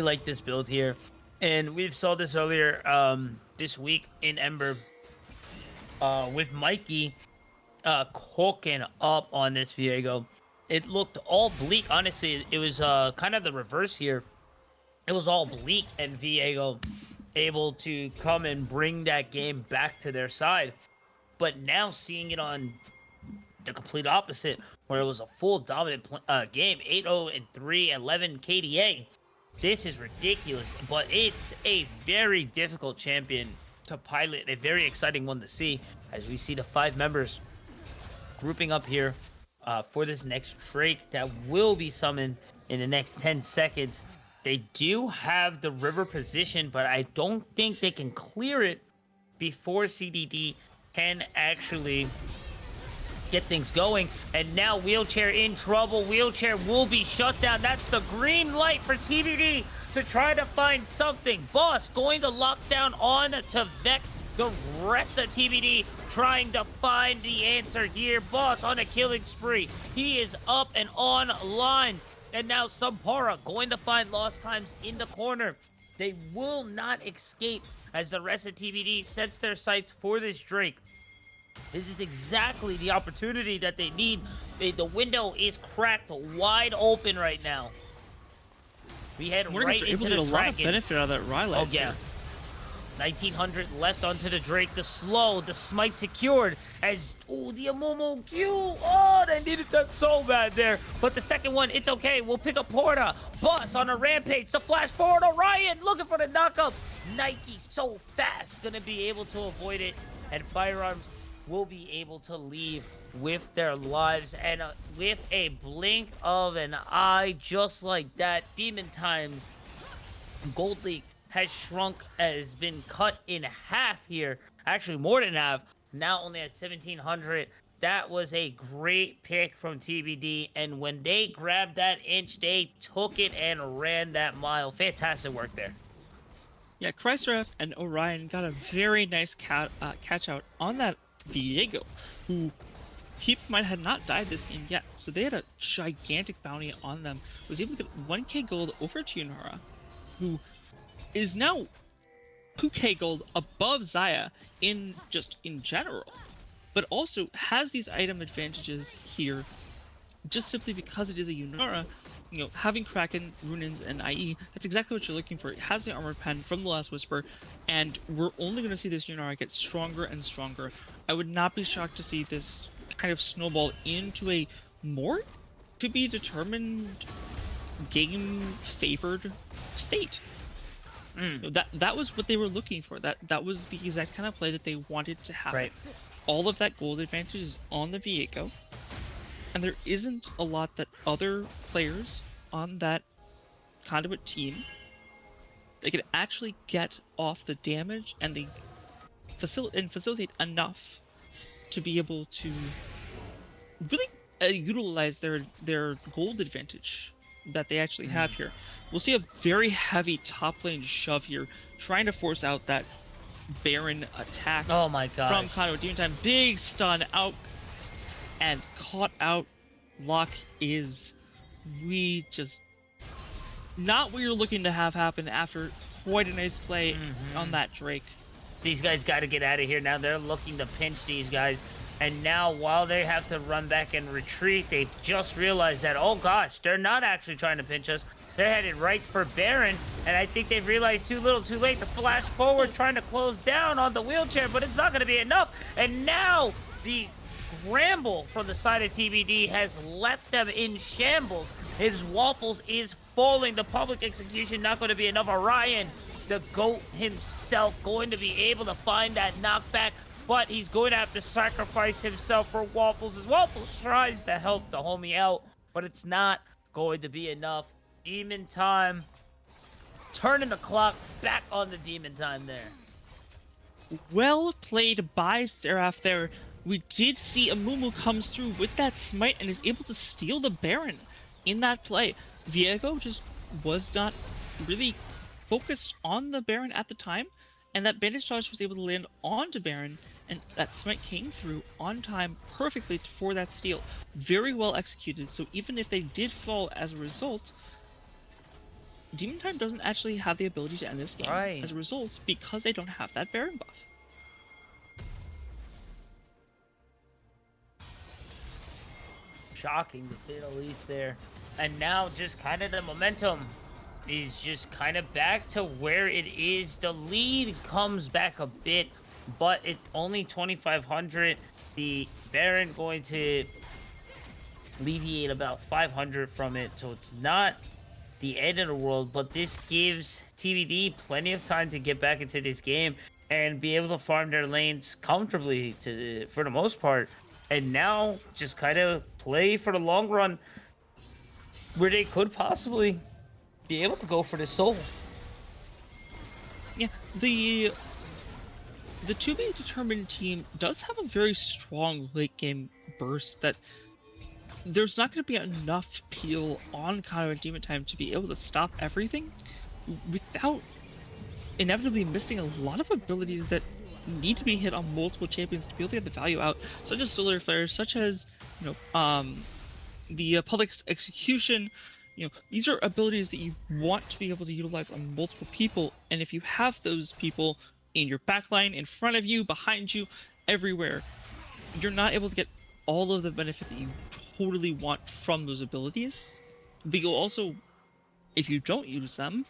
like this build here, and we saw this earlier this week in Ember with Mikey cooking up on this Viego. It looked all bleak. Honestly, it was kind of the reverse here. It was all bleak, and Viego able to come and bring that game back to their side. But now seeing it on the complete opposite, where it was a full dominant game, 8-0-3, 11 KDA. This is ridiculous, but it's a very difficult champion to pilot, a very exciting one to see, as we see the 5 members grouping up here for this next Drake that will be summoned in the next 10 seconds. They do have the river position, but I don't think they can clear it before CDD can actually get things going. And now Wheelchair in trouble. Wheelchair will be shut down. That's the green light for TBD to try to find something. Boss going to lock down on to Vex. The rest of TBD trying to find the answer here. Boss on a killing spree. He is up and online. And now Sampara going to find lost times in the corner. They will not escape as the rest of TBD sets their sights for this Drake. This is exactly the opportunity that they need. The window is cracked wide open right now. We head right into the Dragon. A lot of Dragon. benefit out of that Rylai's. Oh, yeah. 1900 left onto the Drake. The slow, the smite secured as, oh, the Amumu Q. Oh, they needed that so bad there. But the second one, it's okay. We'll pick up Porta. Bus on a rampage. The flash forward. Orion looking for the knockup. Nike so fast. Gonna be able to avoid it. And Firearms will be able to leave with their lives. And with a blink of an eye, just like that, Demon Times Gold League has shrunk, has been cut in half here. Actually, more than half. Now only at 1,700. That was a great pick from TBD. And when they grabbed that inch, they took it and ran that mile. Fantastic work there. Yeah, Chrysler and Orion got a very nice catch out on that Viego, who, keep in mind, had not died this game yet. So they had a gigantic bounty on them. Was able to get 1k gold over to Yunara, who is now 2k gold above Zaya in general, but also has these item advantages here just simply because it is a Yunara. You know, having Kraken, Runins, and IE, that's exactly what you're looking for. It has the Armored Pen from the Last Whisper, and we're only going to see this Yunara get stronger and stronger. I would not be shocked to see this kind of snowball into a more to be determined game-favored state. That was what they were looking for. That was the exact kind of play that they wanted to have. Right. All of that gold advantage is on the Viego, and there isn't a lot that other players on that Conduit team they could actually get off the damage and they facilitate enough to be able to really utilize their gold advantage that they actually have here. We'll see a very heavy top lane shove here, trying to force out that Baron attack. Oh my god! From Conduit Demon Time, big stun out and caught out. Lock is not what you're looking to have happen after quite a nice play on that Drake. These guys got to get out of here now. They're looking to pinch these guys. And now, while they have to run back and retreat, they've just realized that, oh gosh, they're not actually trying to pinch us. They're headed right for Baron. And I think they've realized too little, too late. The flash forward trying to close down on the wheelchair, but it's not going to be enough. And now, the Ramble from the side of TBD has left them in shambles. His Waffles is falling. The public execution not going to be enough. Orion, the GOAT himself, going to be able to find that knockback, but he's going to have to sacrifice himself for Waffles as Waffles tries to help the homie out, but it's not going to be enough. Demon Time turning the clock back on the Demon Time there. Well played by Seraph there. We did see Amumu comes through with that smite and is able to steal the Baron in that play. Viego just was not really focused on the Baron at the time, and that Bandage Dodge was able to land onto Baron, and that smite came through on time perfectly for that steal. Very well executed, so even if they did fall as a result, Demon Time doesn't actually have the ability to end this game as a result because they don't have that Baron buff. Shocking to say the least there. And now just kind of the momentum is just kind of back to where it is. The lead comes back a bit, but it's only 2,500. The Baron going to alleviate about 500 from it, so it's not the end of the world, but this gives TBD plenty of time to get back into this game and be able to farm their lanes comfortably for the most part. And now just kind of play for the long run where they could possibly be able to go for the soul. Yeah, the to be determined team does have a very strong late game burst that there's not going to be enough peel on Conduit Demon Time to be able to stop everything without inevitably missing a lot of abilities that need to be hit on multiple champions to be able to get the value out, such as Solar Flare, such as, the public execution. These are abilities that you want to be able to utilize on multiple people, and if you have those people in your backline, in front of you, behind you, everywhere, you're not able to get all of the benefit that you totally want from those abilities. But you'll also, if you don't use them,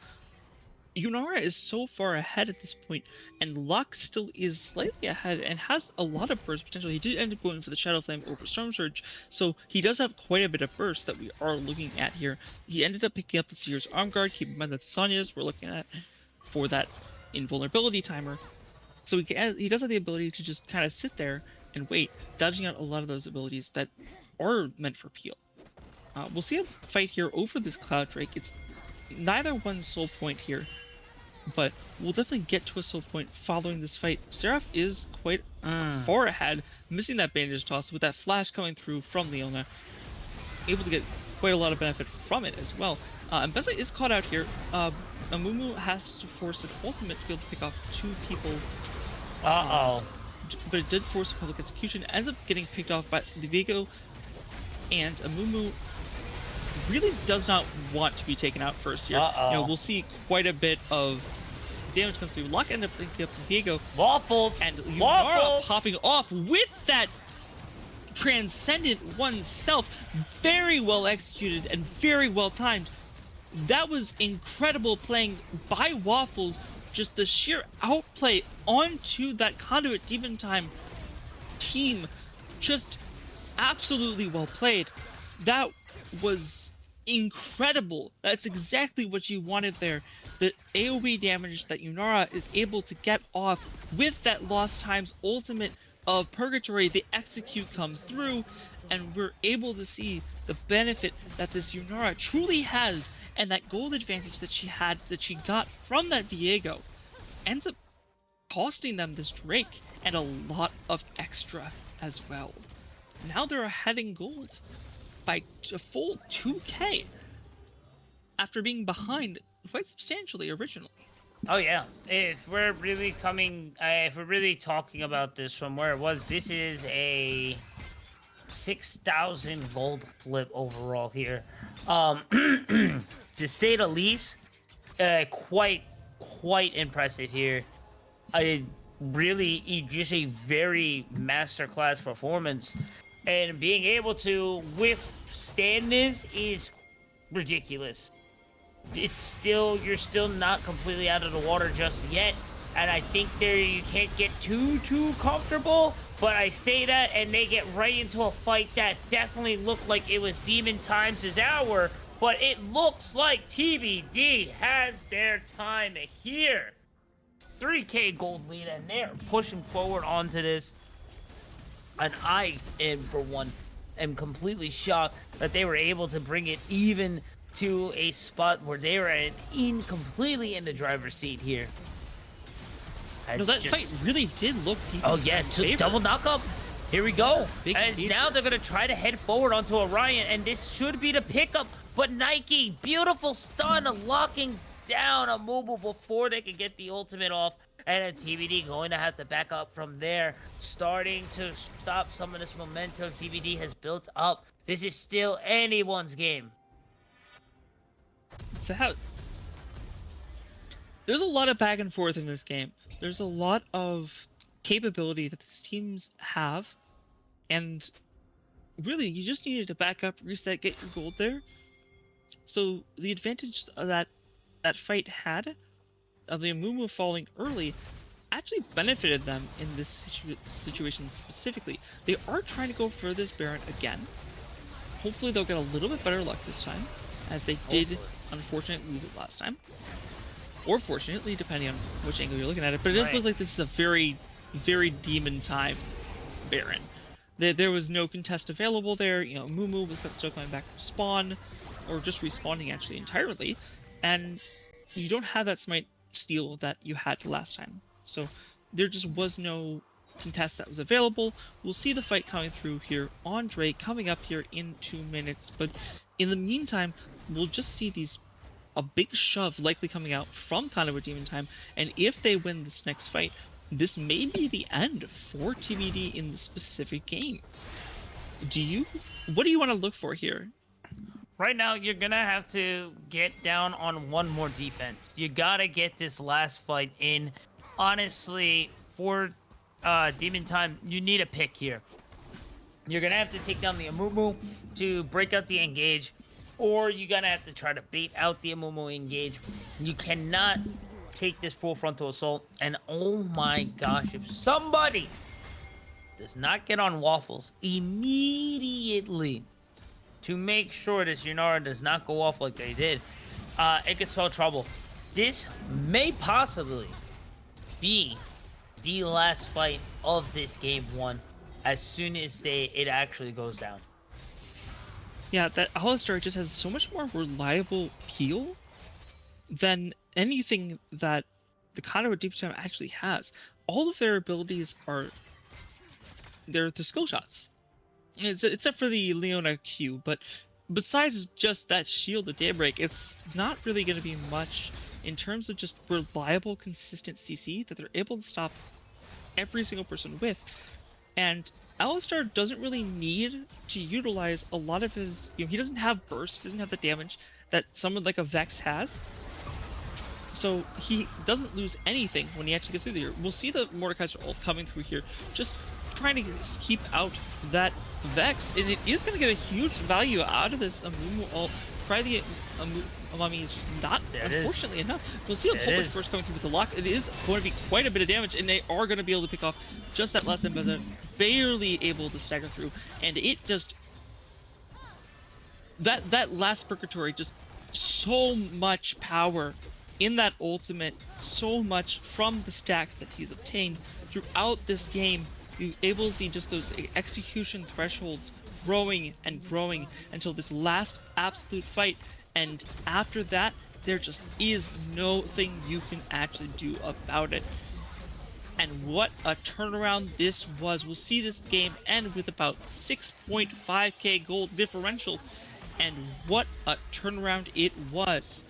Yunara is so far ahead at this point, and Lux still is slightly ahead and has a lot of burst potential. He did end up going for the Shadow Flame over Storm Surge, so he does have quite a bit of burst that we are looking at here. He ended up picking up the Seer's Arm Guard. Keep in mind that Sonya's we're looking at for that invulnerability timer. So he does have the ability to just kind of sit there and wait, dodging out a lot of those abilities that are meant for peel. We'll see a fight here over this Cloud Drake. It's neither one's soul point here, but we'll definitely get to a soul point following this fight. Seraph is quite far ahead, missing that bandage toss with that flash coming through from Leona, able to get quite a lot of benefit from it as well. And Bezla is caught out here. Amumu has to force an ultimate to be able to pick off 2 people. But it did force a public execution, ends up getting picked off by the Viego, and Amumu really does not want to be taken out first here. We'll see quite a bit of damage come through. Locke ended up picking up the Viego. Waffles! And Yunara popping off with that Transcendent oneself. Very well executed and very well timed. That was incredible playing by Waffles. Just the sheer outplay onto that Conduit Demon Time team. Just absolutely well played. That was incredible. That's exactly what you wanted there. The AoE damage that Yunara is able to get off with that Lost Times ultimate of Purgatory, the execute comes through, and we're able to see the benefit that this Yunara truly has, and that gold advantage that she had, that she got from that Viego, ends up costing them this Drake and a lot of extra as well. Now they're ahead in gold by a full 2k after being behind quite substantially originally. Oh yeah, if we're really talking about this from where it was, this is a 6,000 gold flip overall here. To say the least, quite impressive here. Really just a very masterclass performance, and being able to withstand this is ridiculous. You're still not completely out of the water just yet, and I think you can't get too comfortable. But I say that, and they get right into a fight that definitely looked like it was Demon Times' hour, but it looks like TBD has their time here. 3k gold lead, and they're pushing forward onto this. And I for one, am completely shocked that they were able to bring it even to a spot where they were completely in the driver's seat here. No, that fight really did look deep. Oh yeah, double knockup. Here we go. Big now they're gonna try to head forward onto Orion, and this should be the pickup. But Nike, beautiful stun, locking down a mobile before they can get the ultimate off. And a TBD going to have to back up from there, starting to stop some of this momentum TBD has built up. This is still anyone's game. There's a lot of back and forth in this game. There's a lot of capability that these teams have, and really, you just needed to back up, reset, get your gold there. So the advantage that fight had of the Amumu falling early actually benefited them in this situation specifically. They are trying to go for this Baron again. Hopefully they'll get a little bit better luck this time, as they did unfortunately lose it last time. Or fortunately, depending on which angle you're looking at it. But it does look like this is a very, very Demon Time Baron. There was no contest available there. Mumu was still coming back from spawn, or just respawning actually entirely. And you don't have that smite steal that you had last time. So there just was no contest that was available. We'll see the fight coming through here on Drake coming up here in 2 minutes. But in the meantime, we'll just see a big shove likely coming out from Conduit Demon Time, and if they win this next fight, this may be the end for TBD in the specific game. What do you want to look for here? Right now, you're gonna have to get down on one more defense. You gotta get this last fight in. Honestly, for Demon Time, you need a pick here. You're gonna have to take down the Amumu to break out the engage, or you're gonna have to try to bait out the Amumu engage. You cannot take this full frontal assault. And oh my gosh, if somebody does not get on Waffles immediately to make sure this Yunara does not go off like they did, it could spell trouble. This may possibly be the last fight of this game one as soon as it actually goes down. Yeah, that Alistar just has so much more reliable heal than anything that the Conduit Deep Time actually has. All of their abilities are their skill shots. Except for the Leona Q, but besides just that shield of Daybreak, it's not really going to be much in terms of just reliable, consistent CC that they're able to stop every single person with. And Alistar doesn't really need to utilize a lot of his... he doesn't have burst, doesn't have the damage that someone like a Vex has. So he doesn't lose anything when he actually gets through here. We'll see the Mordekaiser ult coming through here, just trying to keep out that Vex, and it is going to get a huge value out of this Amumu ult. Probably the Amami is not, unfortunately enough. We'll see a whole bunch burst coming through with the lock. It is going to be quite a bit of damage, and they are going to be able to pick off just that last Ember, barely able to stagger through, and it just... That last Purgatory, just so much power in that ultimate, so much from the stacks that he's obtained throughout this game. You're able to see just those execution thresholds growing and growing until this last absolute fight, and after that there just is nothing you can actually do about it. And what a turnaround this was. We'll see this game end with about 6.5k gold differential, and what a turnaround it was.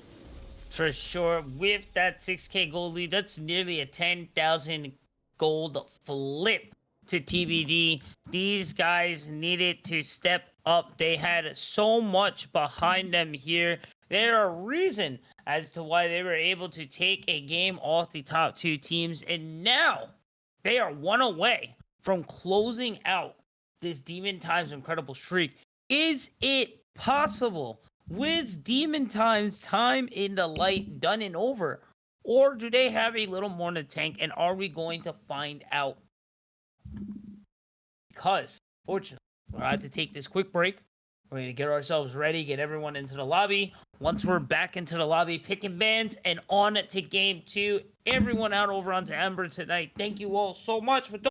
For sure, with that 6k gold lead, that's nearly a 10,000 gold flip to TBD. These guys needed to step up. They had so much behind them here. There are reason as to why they were able to take a game off the top two teams, and now they are one away from closing out this Demon Time's incredible streak. Is it possible? Was Demon Time's time in the light done and over? Or do they have a little more in the tank, and are we going to find out? Because, fortunately, we're going to have to take this quick break. We're going to get ourselves ready, get everyone into the lobby. Once we're back into the lobby, picking bands, and on to game two. Everyone out over onto Ember tonight. Thank you all so much. But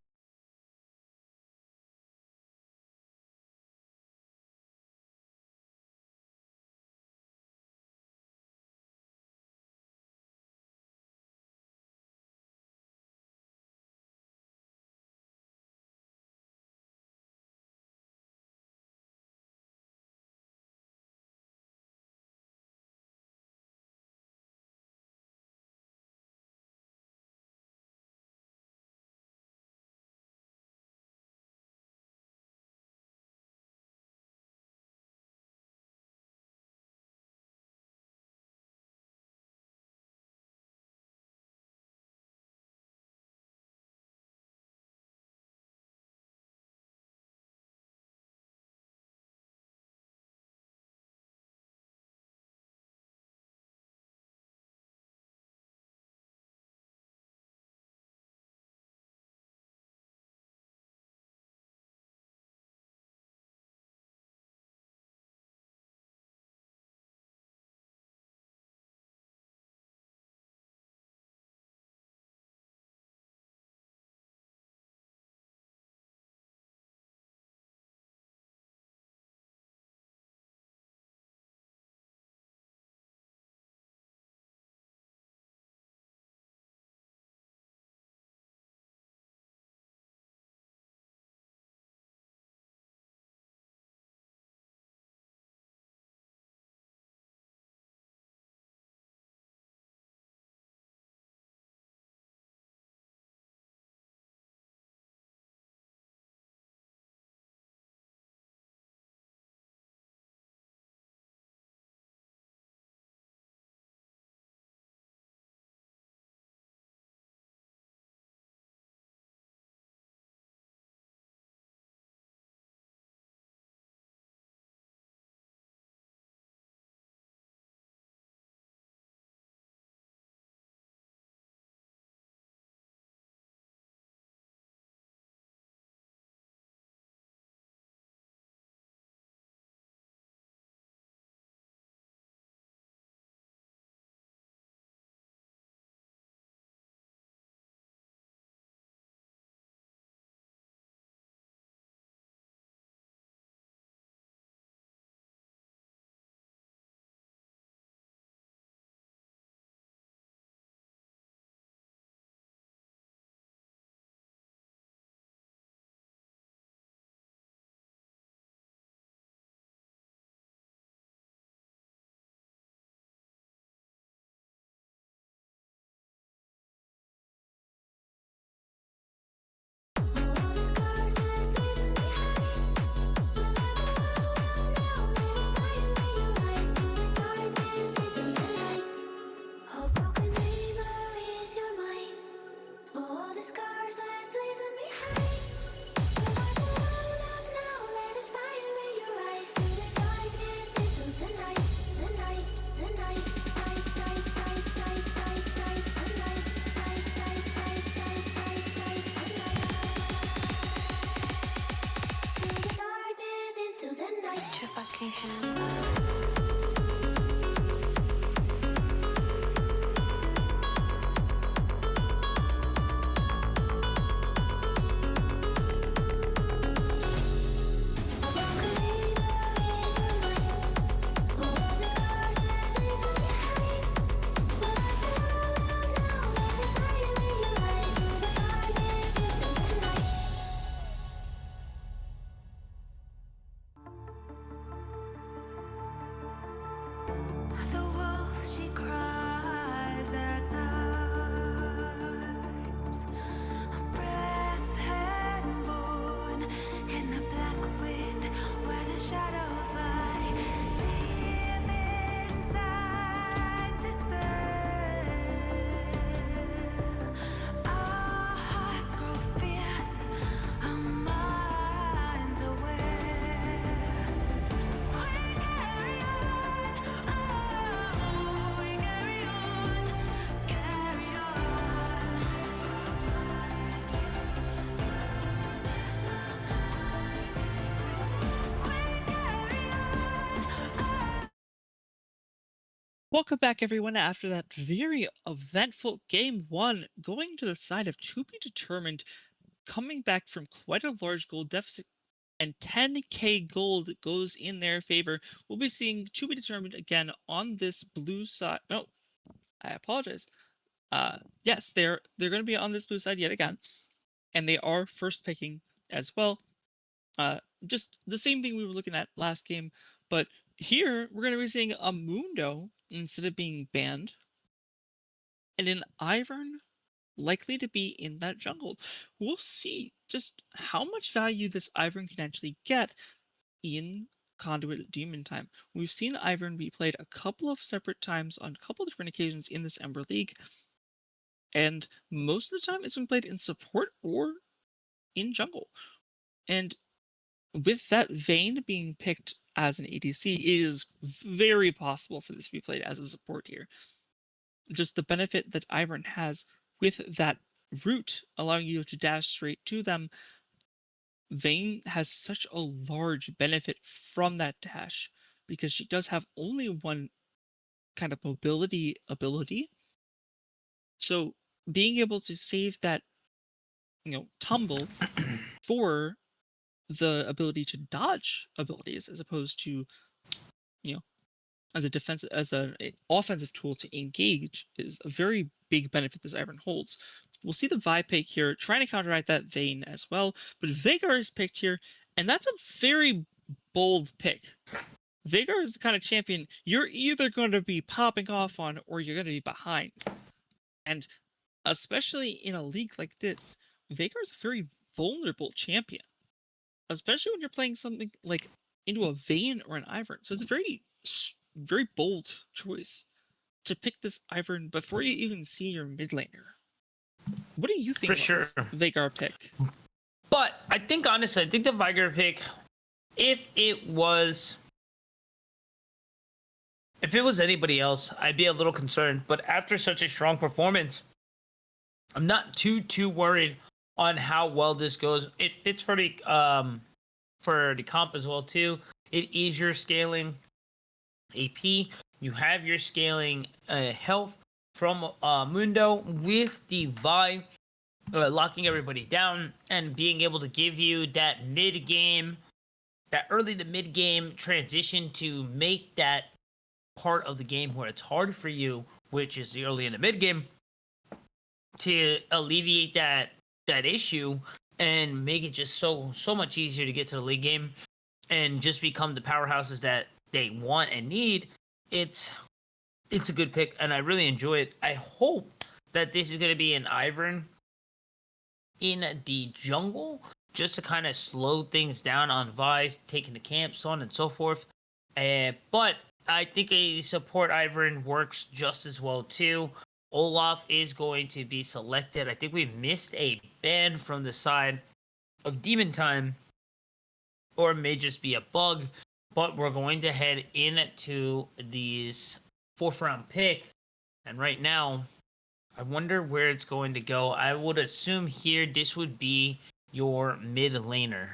The wolf, she cries at night. A breath had born in the black wind where the shadows lie. Deep inside despair, our hearts grow fierce, our minds aware. We carry on, oh, we carry on, carry on. Welcome back, everyone, after that very eventful game one, going to the side of to be determined, coming back from quite a large gold deficit, and 10k gold goes in their favor. We'll be seeing to be determined again on this blue side. No, I apologize. Yes, they're going to be on this blue side yet again, and they are first picking as well. Just the same thing we were looking at last game, but here we're going to be seeing a Mundo instead of being banned, and an Ivern likely to be in that jungle. We'll see just how much value this Ivern can actually get in Conduit Demon Time. We've seen Ivern be played a couple of separate times on a couple of different occasions in this Ember League, and most of the time it's been played in support or in jungle. And with that Vayne being picked as an ADC, it is very possible for this to be played as a support here. Just the benefit that Ivern has with that route, allowing you to dash straight to them, Vayne has such a large benefit from that dash, because she does have only one kind of mobility ability. So being able to save that, tumble for the ability to dodge abilities, as opposed to, as a defensive, as an offensive tool to engage, is a very big benefit this Ivern holds. We'll see the Vi pick here, trying to counteract that Vayne as well, but Veigar is picked here, and that's a very bold pick. Veigar is the kind of champion you're either going to be popping off on or you're going to be behind. And especially in a league like this, Veigar is a very vulnerable champion, especially when you're playing something like into a Vayne or an Ivern. So it's a very bold choice to pick this Ivern before you even see your mid laner. What do you think For about sure. this Veigar pick? But I think, honestly, the Veigar pick, if it was anybody else, I'd be a little concerned. But after such a strong performance, I'm not too worried on how well this goes. It fits for the comp as well too. It is your scaling AP. You have your scaling health from Mundo, with the Vi locking everybody down and being able to give you that mid-game, that early to mid-game transition to make that part of the game where it's hard for you, which is the early and the mid-game, to alleviate that issue and make it just so much easier to get to the league game and just become the powerhouses that they want and need. It's a good pick, and I really enjoy it. I hope that this is going to be an Ivern in the jungle, just to kind of slow things down on Vi's, taking the camp, so on and so forth. But I think a support Ivern works just as well too. Olaf is going to be selected. I think we missed a ban from the side of Demon Time, or it may just be a bug. But we're going to head into these 4th round pick, and right now, I wonder where it's going to go. I would assume here this would be your mid laner.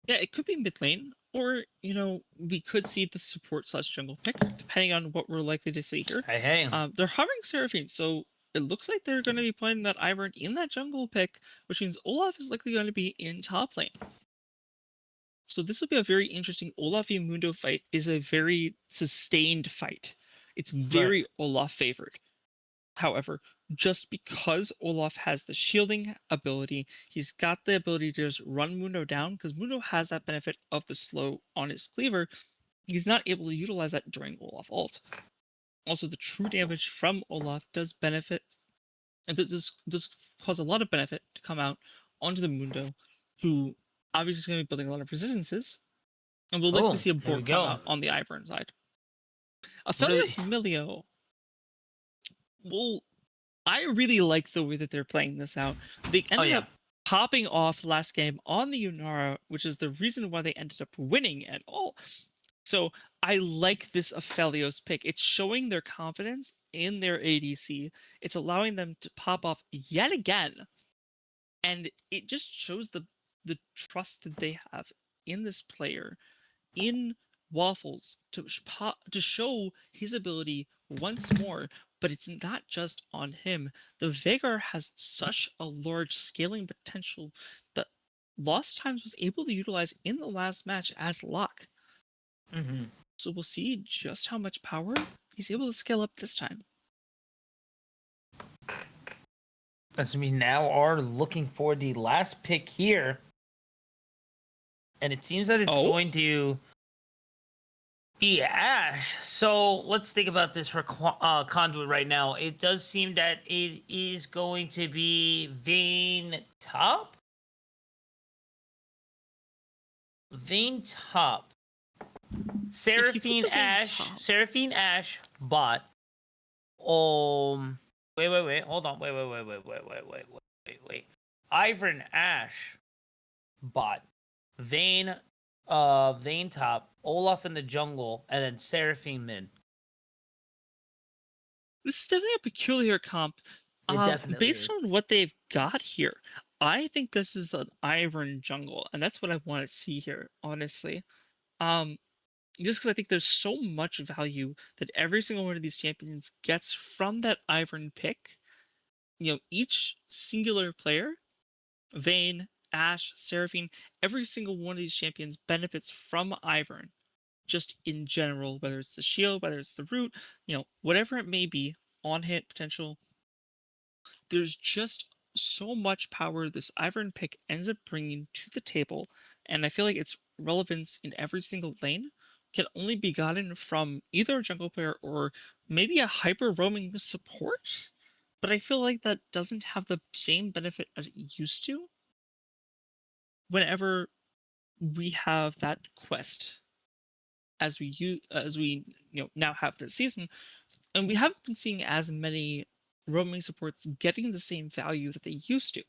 Yeah, it could be mid lane. Or, we could see the support slash jungle pick, depending on what we're likely to see here. Hey. They're hovering Seraphine, so it looks like they're going to be playing that Ivern in that jungle pick, which means Olaf is likely going to be in top lane. So this will be a very interesting Olaf v Mundo fight. Is a very sustained fight. It's very Olaf favored. However, just because Olaf has the shielding ability, he's got the ability to just run Mundo down, because Mundo has that benefit of the slow on his cleaver. He's not able to utilize that during Olaf ult. Also, the true damage from Olaf does benefit, and does cause a lot of benefit to come out onto the Mundo, who obviously is going to be building a lot of resistances, and we'll likely see a There we Bork come go. out on the Ivern side. Really? Aphelios Milio. Well, I really like the way that they're playing this out. They ended up popping off last game on the Yunara, which is the reason why they ended up winning at all. So I like this Aphelios pick. It's showing their confidence in their ADC. It's allowing them to pop off yet again. And it just shows the trust that they have in this player, in Waffles, to show his ability once more. But it's not just on him. The Veigar has such a large scaling potential that Lost Times was able to utilize in the last match as luck. So we'll see just how much power he's able to scale up this time. As we now are looking for the last pick here. And it seems that it's going to be Ashe. So let's think about this for Conduit right now. It does seem that it is going to be Vayne top. Vayne top. Seraphine Ashe bot. Wait. Hold on. Wait. Ivern Ashe bot. Vayne top, Olaf in the jungle, and then Seraphine mid. This is definitely a peculiar comp. Based on what they've got here, I think this is an Ivern jungle, and that's what I want to see here, honestly. Just because I think there's so much value that every single one of these champions gets from that Ivern pick. Each singular player, Vayne, Ashe, Seraphine, every single one of these champions benefits from Ivern, just in general, whether it's the shield, whether it's the root, whatever it may be, on-hit potential. There's just so much power this Ivern pick ends up bringing to the table, and I feel like its relevance in every single lane can only be gotten from either a jungle player or maybe a hyper roaming support, but I feel like that doesn't have the same benefit as it used to whenever we have that quest as we now have this season, and we haven't been seeing as many roaming supports getting the same value that they used to.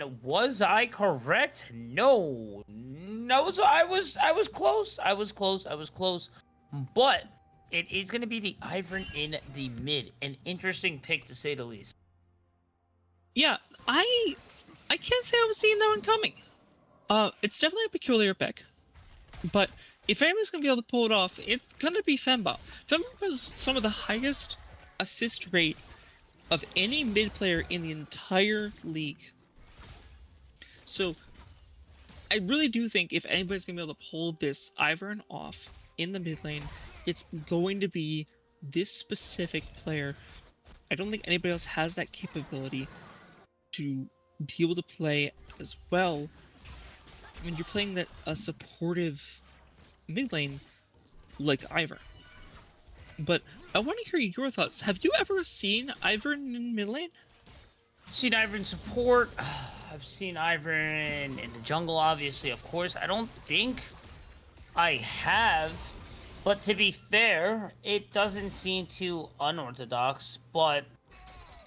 And was I correct? No. No, so I was close. I was close. But it is going to be the Ivern in the mid. An interesting pick to say the least. Yeah, I can't say I was seeing that one coming. It's definitely a peculiar pick, but if anybody's gonna be able to pull it off, it's gonna be Femba. Femba has some of the highest assist rate of any mid player in the entire league. So I really do think if anybody's gonna be able to pull this Ivern off in the mid lane, it's going to be this specific player. I don't think anybody else has that capability to be able to play as well when you're playing that a supportive mid lane like Ivern. But I want to hear your thoughts. Have you ever seen Ivern in mid lane? Seen Ivern support. I've seen Ivern in the jungle, obviously, of course. I don't think I have. But to be fair, it doesn't seem too unorthodox. But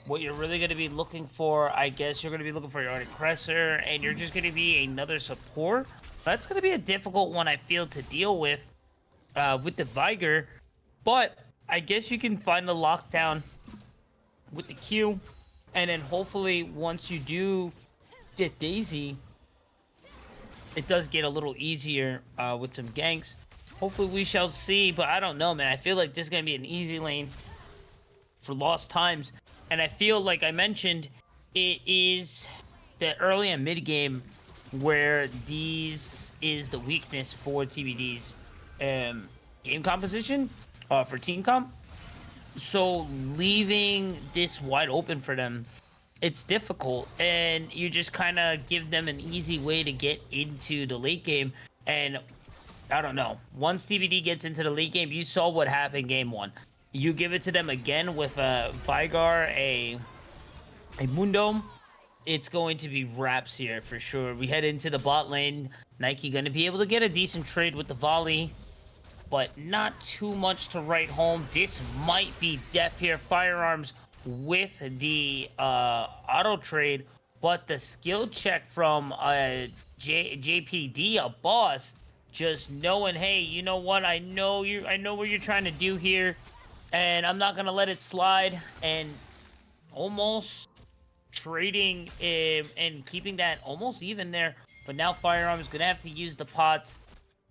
what you're really going to be looking for, I guess you're going to be looking for your Cressor, and you're just going to be another support. That's going to be a difficult one, I feel, to deal with the Viger. But I guess you can find the lockdown with the Q, and then hopefully once you do get Daisy, it does get a little easier with some ganks. Hopefully we shall see, but I don't know, man. I feel like this is going to be an easy lane for lost times. And I feel like I mentioned, it is the early and mid game where these is the weakness for TBD's game composition for team comp. So leaving this wide open for them, it's difficult, and you just kind of give them an easy way to get into the late game. And I don't know, once TBD gets into the late game, you saw what happened game one. You give it to them again with a Vigar, a Mundo, it's going to be wraps here for sure. We head into the bot lane. Nike going to be able to get a decent trade with the volley, but not too much to write home. This might be death here. Firearms with the auto trade, but the skill check from JPD, a boss, just knowing, hey, you know what? I know what you're trying to do here, and I'm not gonna let it slide. And almost trading and keeping that almost even there. But now Firearm is gonna have to use the pots,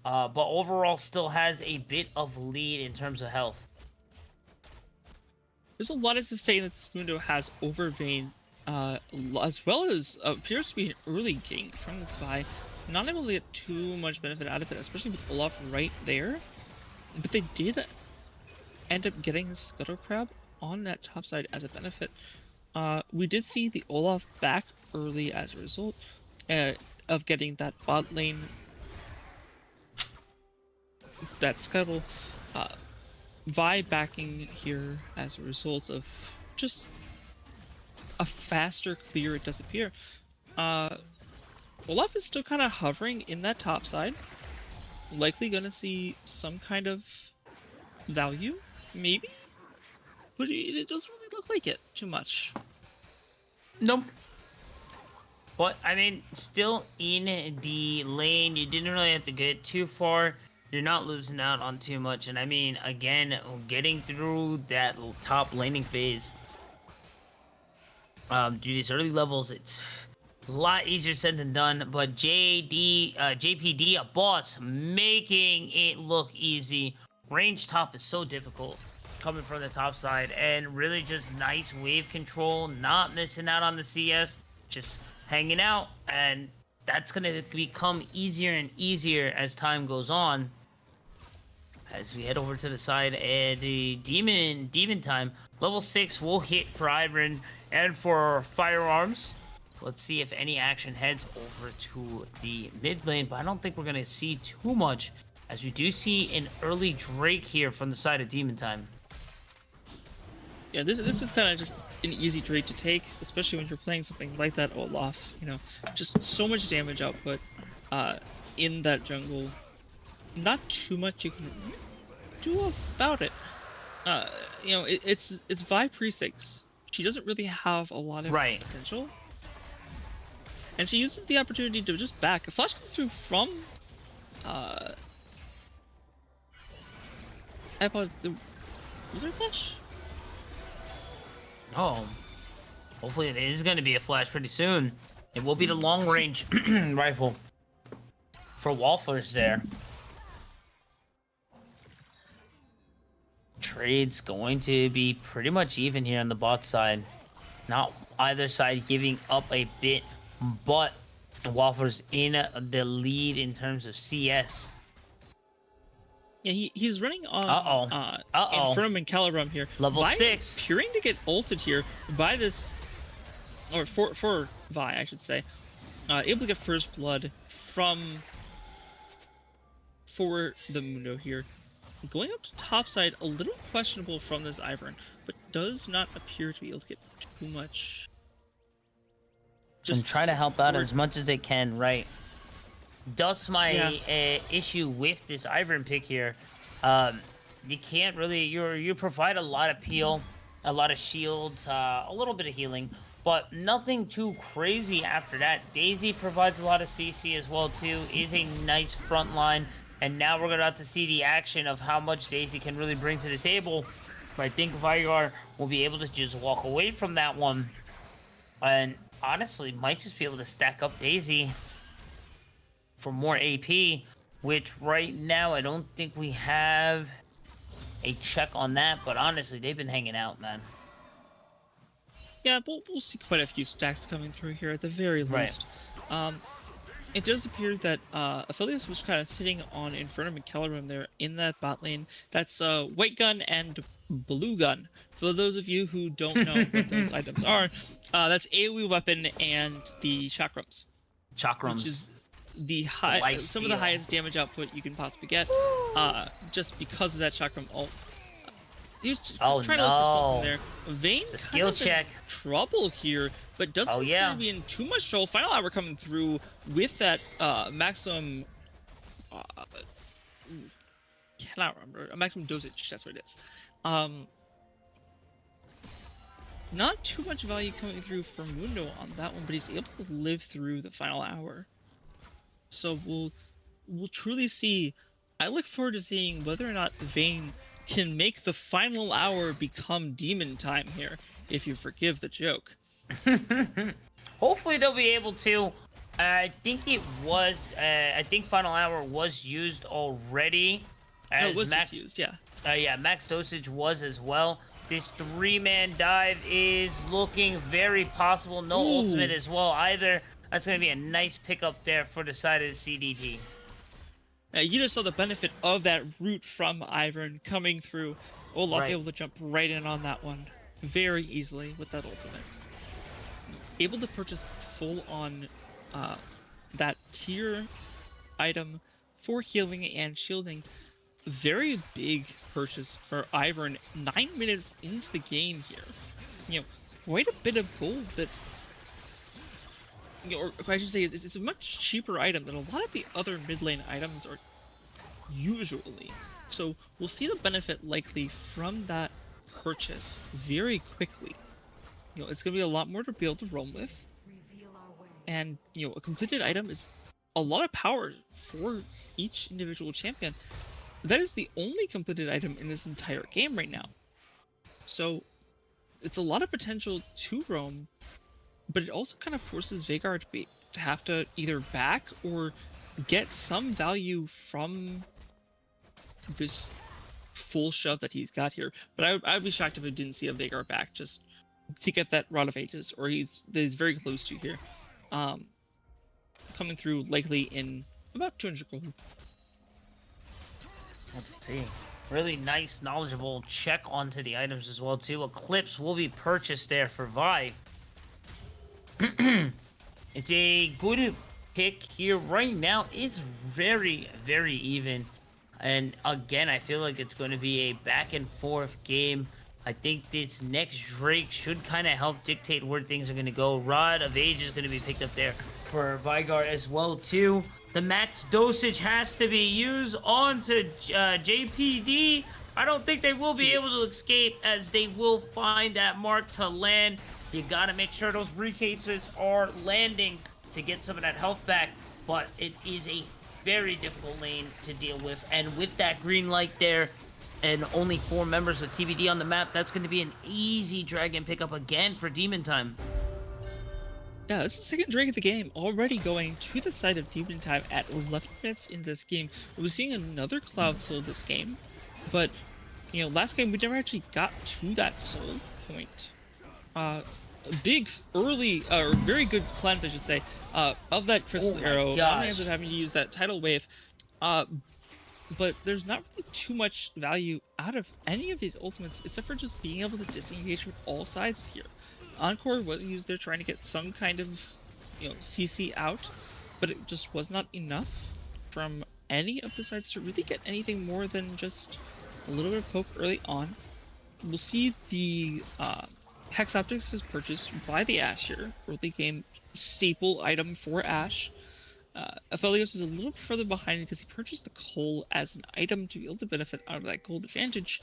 but overall still has a bit of lead in terms of health. There's a lot to sustain that this Mundo has over Vayne, as well as appears to be an early gain from this Vi. Not able to get too much benefit out of it, especially with Olaf right there. But they did end up getting the Scuttle Crab on that top side as a benefit. We did see the Olaf back early as a result of getting that bot lane, that Scuttle. Vi backing here as a result of just a faster clear, it does appear. Olaf is still kind of hovering in that top side. Likely gonna see some kind of value, maybe? But it doesn't really look like it too much. Nope. But, I mean, still in the lane, you didn't really have to get too far. You're not losing out on too much. And, I mean, again, getting through that top laning phase, due to these early levels, it's a lot easier said than done. But JPD, a boss, making it look easy. Range top is so difficult coming from the top side, and really just nice wave control, not missing out on the CS, just hanging out, and that's gonna become easier and easier as time goes on. As we head over to the side, and the demon time level 6 will hit for Ivern and for Firearms. Let's see if any action heads over to the mid lane, but I don't think we're gonna see too much, as we do see an early Drake here from the side of Demon Time. Yeah, this is kind of just an easy trade to take, especially when you're playing something like that Olaf. You know, just so much damage output in that jungle. Not too much you can do about it. You know, it's Vi pre-6. She doesn't really have a lot of potential. And she uses the opportunity to just back. A flash comes through from I apologize. Was there a flash? Oh, hopefully it is going to be a flash pretty soon. It will be the long range rifle for Wafflers there. Trade's going to be pretty much even here on the bot side. Not either side giving up a bit, but Wafflers in the lead in terms of CS. Yeah, he's running on Infernum and Calibrum here. Level Vi 6. Appearing to get ulted here by this, or for Vi, I should say. Able to get first blood for the Mundo here. Going up to top side, a little questionable from this Ivern, but does not appear to be able to get too much. Just try to help out as much as they can, right? That's my issue with this Ivern pick here. You can't really, you provide a lot of peel, a lot of shields, a little bit of healing, but nothing too crazy after that. Daisy provides a lot of CC as well too, is a nice front line, and now we're about to see the action of how much Daisy can really bring to the table. But I think Vigar will be able to just walk away from that one, and honestly might just be able to stack up Daisy for more AP, which right now I don't think we have a check on that, but honestly, they've been hanging out, man. Yeah, we'll see quite a few stacks coming through here at the very least. It does appear that Aphelios was kind of sitting on Infernum and Calibrum there in that bot lane. That's White Gun and Blue Gun. For those of you who don't know what those items are, that's AoE weapon and the chakrams. Which is the some of the highest damage output you can possibly get, just because of that chakram ult. He was trying to look for something there. Vayne the skill check. Trouble here, but doesn't appear to be in too much trouble. Final Hour coming through with that maximum. Cannot remember a maximum dosage. That's what it is. Not too much value coming through from Mundo on that one, but he's able to live through the Final Hour. So we'll truly see. I look forward to seeing whether or not Vayne can make the Final Hour become demon time here, if you forgive the joke. Hopefully they'll be able to. I think it was. I think Final Hour was used already. No, it was just used, yeah. Yeah, max dosage was as well. This 3-man dive is looking very possible. No ultimate as well either. That's going to be a nice pickup there for the side of the CDT. You just saw the benefit of that root from Ivern coming through. Olaf able to jump right in on that one very easily with that ultimate. Able to purchase full on that tier item for healing and shielding. Very big purchase for Ivern 9 minutes into the game here. You know, quite a bit of gold that, or I should say, it's a much cheaper item than a lot of the other mid lane items are usually. So we'll see the benefit likely from that purchase very quickly. You know, it's going to be a lot more to be able to roam with. And, you know, a completed item is a lot of power for each individual champion. That is the only completed item in this entire game right now. So it's a lot of potential to roam, but it also kind of forces Veigar to have to either back or get some value from this full shove that he's got here. But I would be shocked if I didn't see a Veigar back just to get that Rod of Ages, or he's very close to here. Coming through likely in about 200 gold. Let's see. Really nice, knowledgeable check onto the items as well, too. Eclipse will be purchased there for Vi. It's a good pick here. Right now, it's very, very even. And again, I feel like it's going to be a back and forth game. I think this next Drake should kind of help dictate where things are going to go. Rod of Age is going to be picked up there for Vigar as well, too. The max dosage has to be used onto JPD. I don't think they will be able to escape, as they will find that mark to land. You got to make sure those briefcases are landing to get some of that health back, but it is a very difficult lane to deal with. And with that green light there, and only 4 members of TBD on the map, that's going to be an easy dragon pickup again for Demon Time. Yeah, it's the second drag of the game, already going to the side of Demon Time at 11 minutes in this game. We're seeing another Cloud Soul this game, but, you know, last game we never actually got to that soul point. A big, early, or very good cleanse, I should say, of that Crystal Arrow. Not ends up having to use that Tidal Wave, but there's not really too much value out of any of these ultimates, except for just being able to disengage from all sides here. Encore was used there trying to get some kind of, you know, CC out, but it just was not enough from any of the sides to really get anything more than just a little bit of poke early on. We'll see the Hex Optics is purchased by the Ashe here, early game staple item for Ashe. Aphelios is a little bit further behind because he purchased the coal as an item to be able to benefit out of that gold advantage,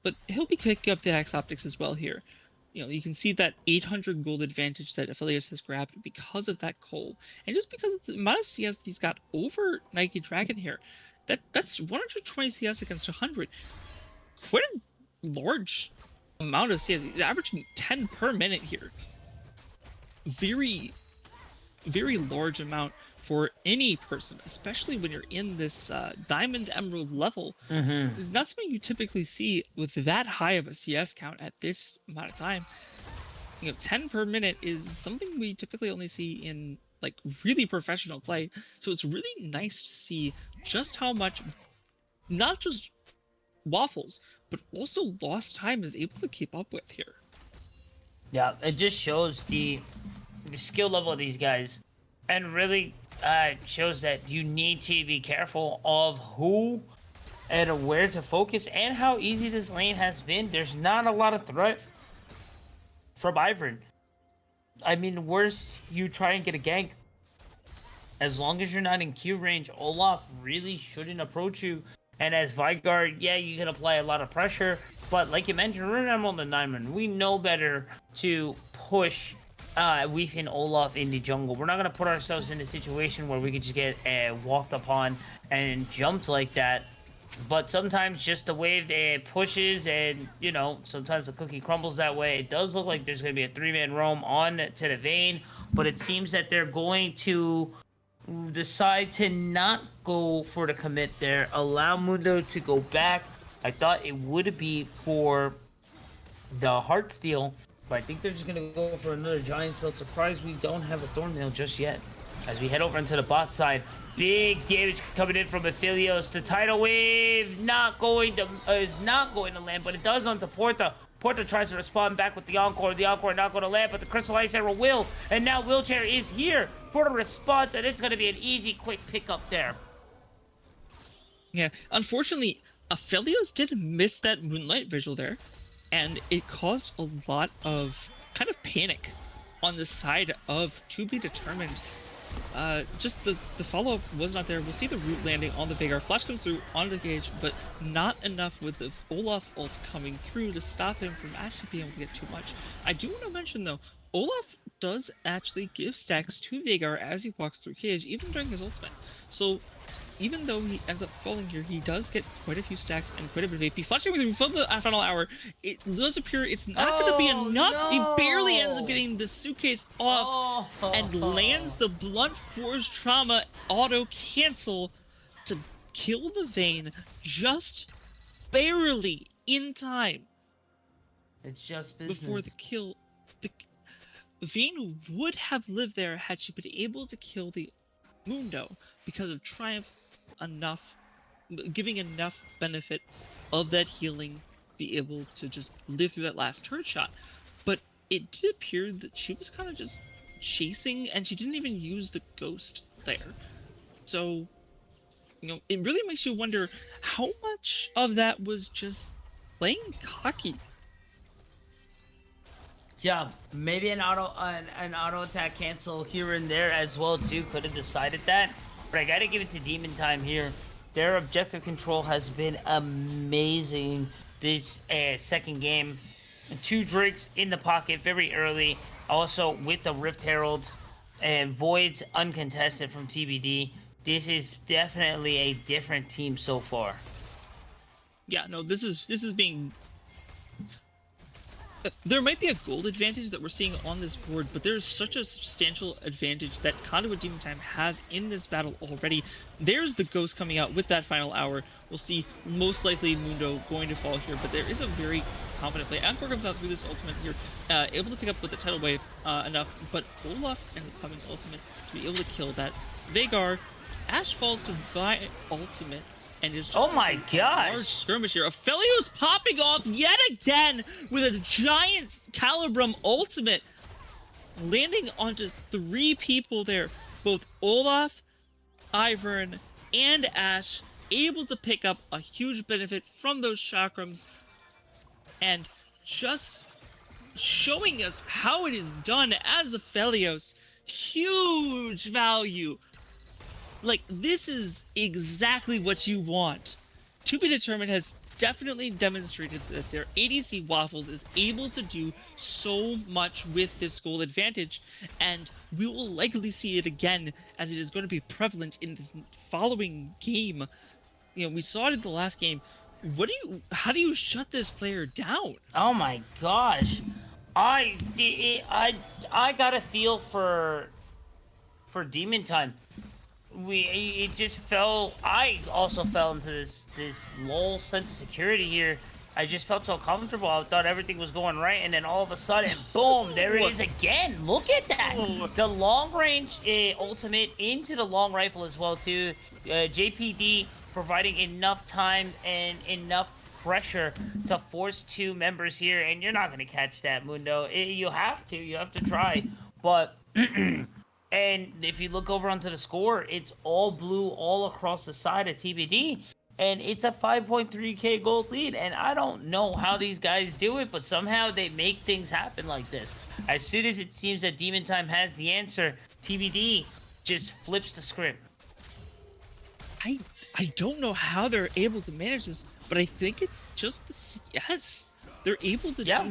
but he'll be picking up the Hex Optics as well here. You know, you can see that 800 gold advantage that Aphelios has grabbed because of that coal, and just because of the amount of CS he's got over Nike Dragon here, that's 120 CS against 100. Quite a large amount of CS. He's averaging 10 per minute here. Very, very large amount for any person, especially when you're in this Diamond Emerald level. It's not something you typically see with that high of a CS count at this amount of time. You know, 10 per minute is something we typically only see in like really professional play. So it's really nice to see just how much, not just Waffles, but also Lost Time is able to keep up with here. Yeah, it just shows the skill level of these guys, and really shows that you need to be careful of who and where to focus, and how easy this lane has been. There's not a lot of threat from Ivern. I mean, worst you try and get a gank. As long as you're not in Q range, Olaf really shouldn't approach you. And as Vigard, yeah, you can apply a lot of pressure, but like you mentioned, we're in Emerald and Diamond. We know better to push Weef and Olaf in the jungle. We're not going to put ourselves in a situation where we could just get walked upon and jumped like that. But sometimes just the way it pushes, and, you know, sometimes the cookie crumbles that way. It does look like there's going to be a 3-man roam on to the Vayne, but it seems that they're going to decide to not go for the commit there. Allow Mundo to go back. I thought it would be for the Heartsteel, but I think they're just going to go for another Giant Spell. Surprised we don't have a Thornmail just yet. As we head over into the bot side, big damage coming in from Aphelios. The Tidal Wave is not going to land, but it does onto Porta. Porta tries to respond back with the Encore. The Encore not going to land, but the Crystal Ice Arrow will. And now Wheelchair is here for the response, and it's going to be an easy, quick pickup there. Yeah, unfortunately, Aphelios did miss that Moonlight Vigil there, and it caused a lot of kind of panic on the side of to be determined. Just the follow-up was not there. We'll see the root landing on the Veigar. Flash comes through onto the Gage, but not enough with the Olaf ult coming through to stop him from actually being able to get too much. I do want to mention, though, Olaf does actually give stacks to Veigar as he walks through Cage, even during his ultimate. So even though he ends up falling here, he does get quite a few stacks and quite a bit of AP. Flashing with from the final hour, it does appear it's not going to be enough. No. He barely ends up getting the suitcase off and lands the blunt force trauma auto cancel to kill the Vayne just barely in time. It's just business. Before the kill. The Vayne would have lived there had she been able to kill the Mundo because of Triumph giving enough benefit of that healing, be able to just live through that last turret shot. But it did appear that she was kind of just chasing, and she didn't even use the ghost there. So, you know, it really makes you wonder how much of that was just playing cocky. Yeah, maybe an auto attack cancel here and there as well too could have decided that. But I gotta give it to Demon Time here. Their objective control has been amazing this second game. 2 Drakes in the pocket very early. Also with the Rift Herald. and Void's uncontested from TBD. This is definitely a different team so far. Yeah, no, this is being. There might be a gold advantage that we're seeing on this board, but there's such a substantial advantage that Conduit Demon Time has in this battle already. There's the Ghost coming out with that final hour. We'll see most likely Mundo going to fall here, but there is a very confident play. Encore comes out through this ultimate here, able to pick up with the tidal wave enough, but Olaf ends up having ultimate to be able to kill that Veigar. Ash falls to Vi ultimate. And it's just Oh my gosh! large skirmish here. Aphelios popping off yet again with a giant Calibrum ultimate, landing onto 3 people there. Both Olaf, Ivern, and Ash able to pick up a huge benefit from those chakrams, and just showing us how it is done as Aphelios. Huge value. Like, this is exactly what you want. To Be Determined has definitely demonstrated that their ADC Waffles is able to do so much with this goal advantage, and we will likely see it again as it is going to be prevalent in this following game. You know, we saw it in the last game. How do you shut this player down? Oh my gosh! I got a feel for Demon Time. It just fell. I also fell into this lull sense of security here. I just felt so comfortable. I thought everything was going right, and then all of a sudden, boom! There it is again. Look at that. The long range ultimate into the long rifle as well too. JPD providing enough time and enough pressure to force 2 members here, and you're not gonna catch that, Mundo. You have to try, but. And if you look over onto the score, it's all blue all across the side of TBD. And it's a 5.3k gold lead. And I don't know how these guys do it, but somehow they make things happen like this. As soon as it seems that Demon Time has the answer, TBD just flips the script. I don't know how they're able to manage this, but I think it's just the CS. They're able to they're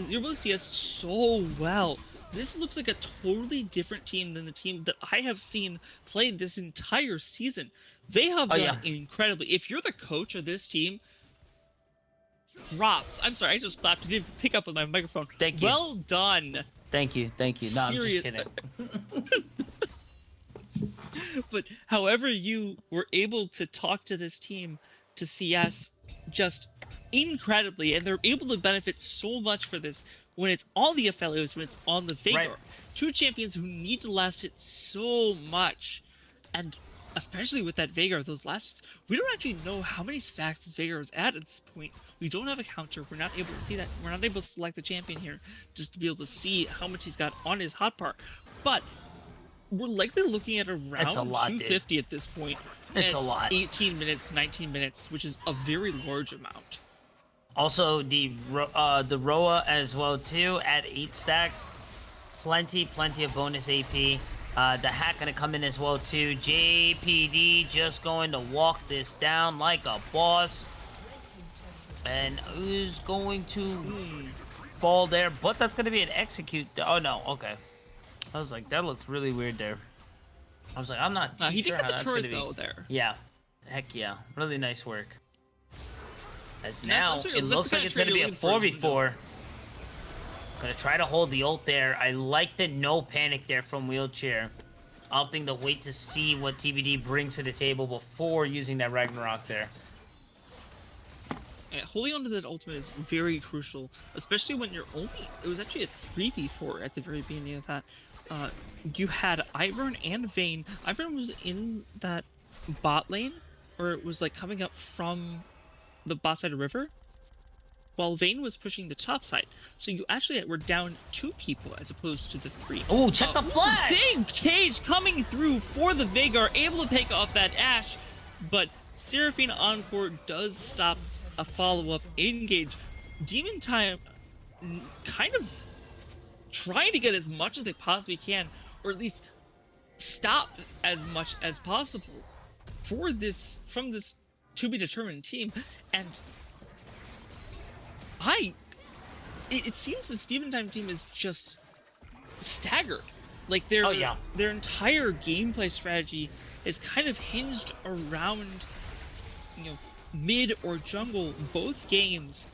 able to CS so well. This looks like a totally different team than the team that I have seen play this entire season. They have done incredibly. If you're the coach of this team, props. I'm sorry, I just clapped. I didn't pick up with my microphone. Thank you. Well done. Thank you. No, I'm just kidding. But however you were able to talk to this team to CS just incredibly, and they're able to benefit so much for this when it's on the Aphelios, when it's on the Veigar. Right. 2 champions who need to last hit so much. And especially with that Veigar, those last hits, we don't actually know how many stacks this Veigar is at this point. We don't have a counter. We're not able to see that. We're not able to select the champion here just to be able to see how much he's got on his hotbar. But we're likely looking at around 250 at this point. It's a lot. 18 minutes, 19 minutes, which is a very large amount. Also, the Roa as well too at 8 stacks. Plenty of bonus AP. The hack gonna come in as well too. JPD just going to walk this down like a boss. And who's going to fall there? But that's gonna be an execute. Oh no, okay. I was like, that looked really weird there. I was like, I'm not too he sure did how get the that's turret gonna be. though there. Yeah, heck yeah, really nice work. As And now, that's it looks like it's going to be a 4v4. Gonna try to hold the ult there. I like the no panic there from Wheelchair. Opting to wait to see what TBD brings to the table before using that Ragnarok there. Yeah, holding on to that ultimate is very crucial, especially when you're only... It was actually a 3v4 at the very beginning of that. You had Ivern and Vayne. Ivern was in that bot lane, or it was like coming up from the bot side of river, while Vayne was pushing the top side. So you actually were down 2 people as opposed to the 3. Oh, check the flash! Big cage coming through for the Veigar, able to pick off that Ashe, but Seraphine Encore does stop a follow-up engage. Demon Time kind of trying to get as much as they possibly can, or at least stop as much as possible for this, from this to be determined team. And it seems the Demon Time team is just staggered. Like their entire gameplay strategy is kind of hinged around, you know, mid or jungle both games.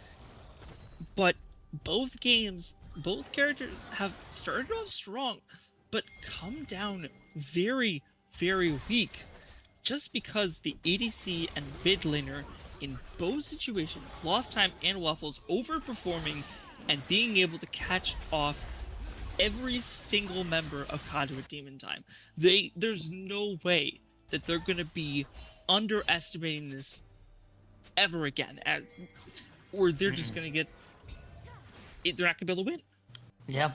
But both games, both characters have started off strong, but come down very, very weak. Just because the ADC and mid laner in both situations, Lost Time and Waffles, overperforming and being able to catch off every single member of Conduit Demon Time. There's no way that they're gonna be underestimating this ever again, or they're just gonna get. They're not gonna be able to win. Yeah.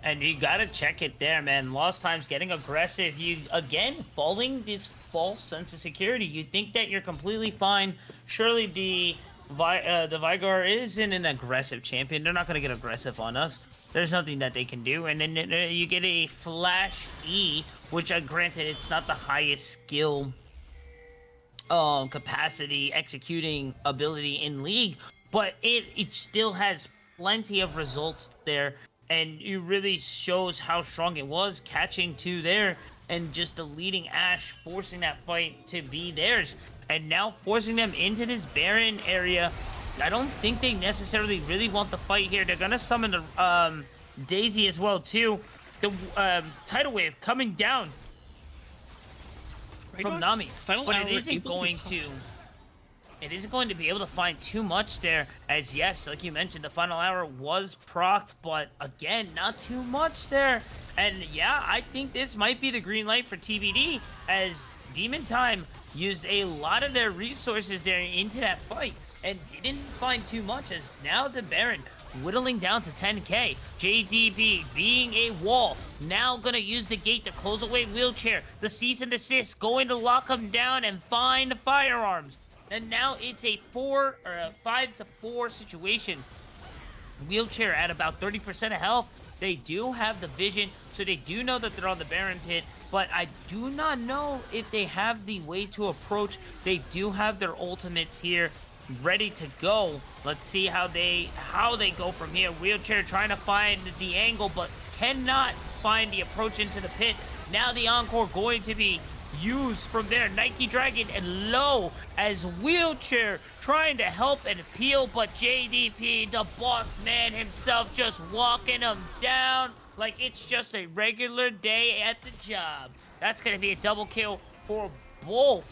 And you gotta check it there, man. Lost Time's getting aggressive. You, again, falling this false sense of security. You think that you're completely fine. Surely the Vigar isn't an aggressive champion. They're not gonna get aggressive on us. There's nothing that they can do. And then you get a Flash E, which, granted, it's not the highest skill capacity, executing ability in League, but it still has plenty of results there, and it really shows how strong it was, catching 2 there, and just deleting Ashe, forcing that fight to be theirs, and now forcing them into this Baron area. I don't think they necessarily really want the fight here. They're gonna summon the Daisy as well too. The tidal wave coming down from Nami, but it isn't going to. It isn't going to be able to find too much there, as yes, like you mentioned, the final hour was procced, but again, not too much there. And yeah, I think this might be the green light for TBD, as Demon Time used a lot of their resources there into that fight, and didn't find too much, as now the Baron whittling down to 10k. JDB being a wall, now gonna use the gate to close away Wheelchair. The cease and desist going to lock him down and find firearms. And now it's a 5 to 4 situation. Wheelchair at about 30% of health. They do have the vision, so they do know that they're on the Baron pit, but I do not know if they have the way to approach. They do have their ultimates here ready to go. Let's see how they go from here. Wheelchair trying to find the angle, but cannot find the approach into the pit. Now the Encore going to be used from there. Nike Dragon and low as Wheelchair trying to help and appeal, but JDP, the boss man himself, just walking him down like it's just a regular day at the job. That's going to be a double kill for both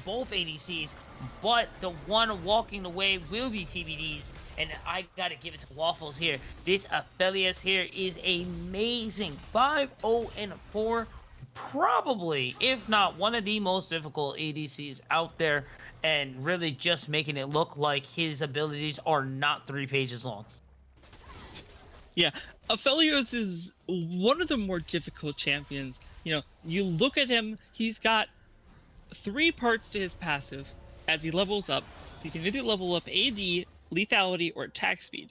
ADCs, but the one walking away will be TBD's, and I gotta give it to Waffles here. This Aphelios here is amazing. 5-0-4. Probably, if not one of the most difficult ADCs out there, and really just making it look like his abilities are not 3 pages long. Yeah, Aphelios is one of the more difficult champions. You know, you look at him, he's got 3 parts to his passive. As he levels up, you can either level up AD, lethality, or attack speed.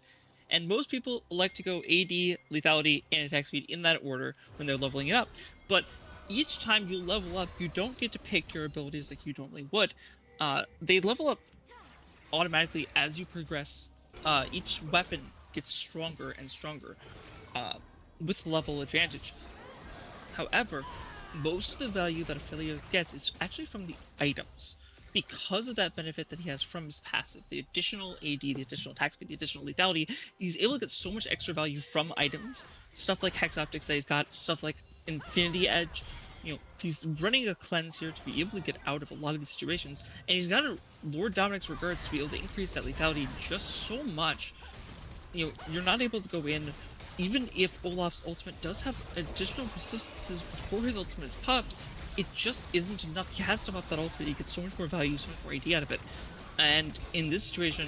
And most people like to go AD, lethality, and attack speed in that order when they're leveling it up. But each time you level up, you don't get to pick your abilities like you normally would. They level up automatically as you progress. Each weapon gets stronger and stronger with level advantage. However, most of the value that Aphelios gets is actually from the items, because of that benefit that he has from his passive, the additional AD, the additional attack speed, the additional lethality. He's able to get so much extra value from items, stuff like Hex Optics that he's got, stuff like Infinity Edge. You know, he's running a cleanse here to be able to get out of a lot of these situations, and he's got a Lord Dominic's regards to be able to increase that lethality just so much. You know, you're not able to go in, even if Olaf's ultimate does have additional persistences before his ultimate is popped, it just isn't enough. He has to pop that ultimate, he gets so much more value, so much more AD out of it. And in this situation,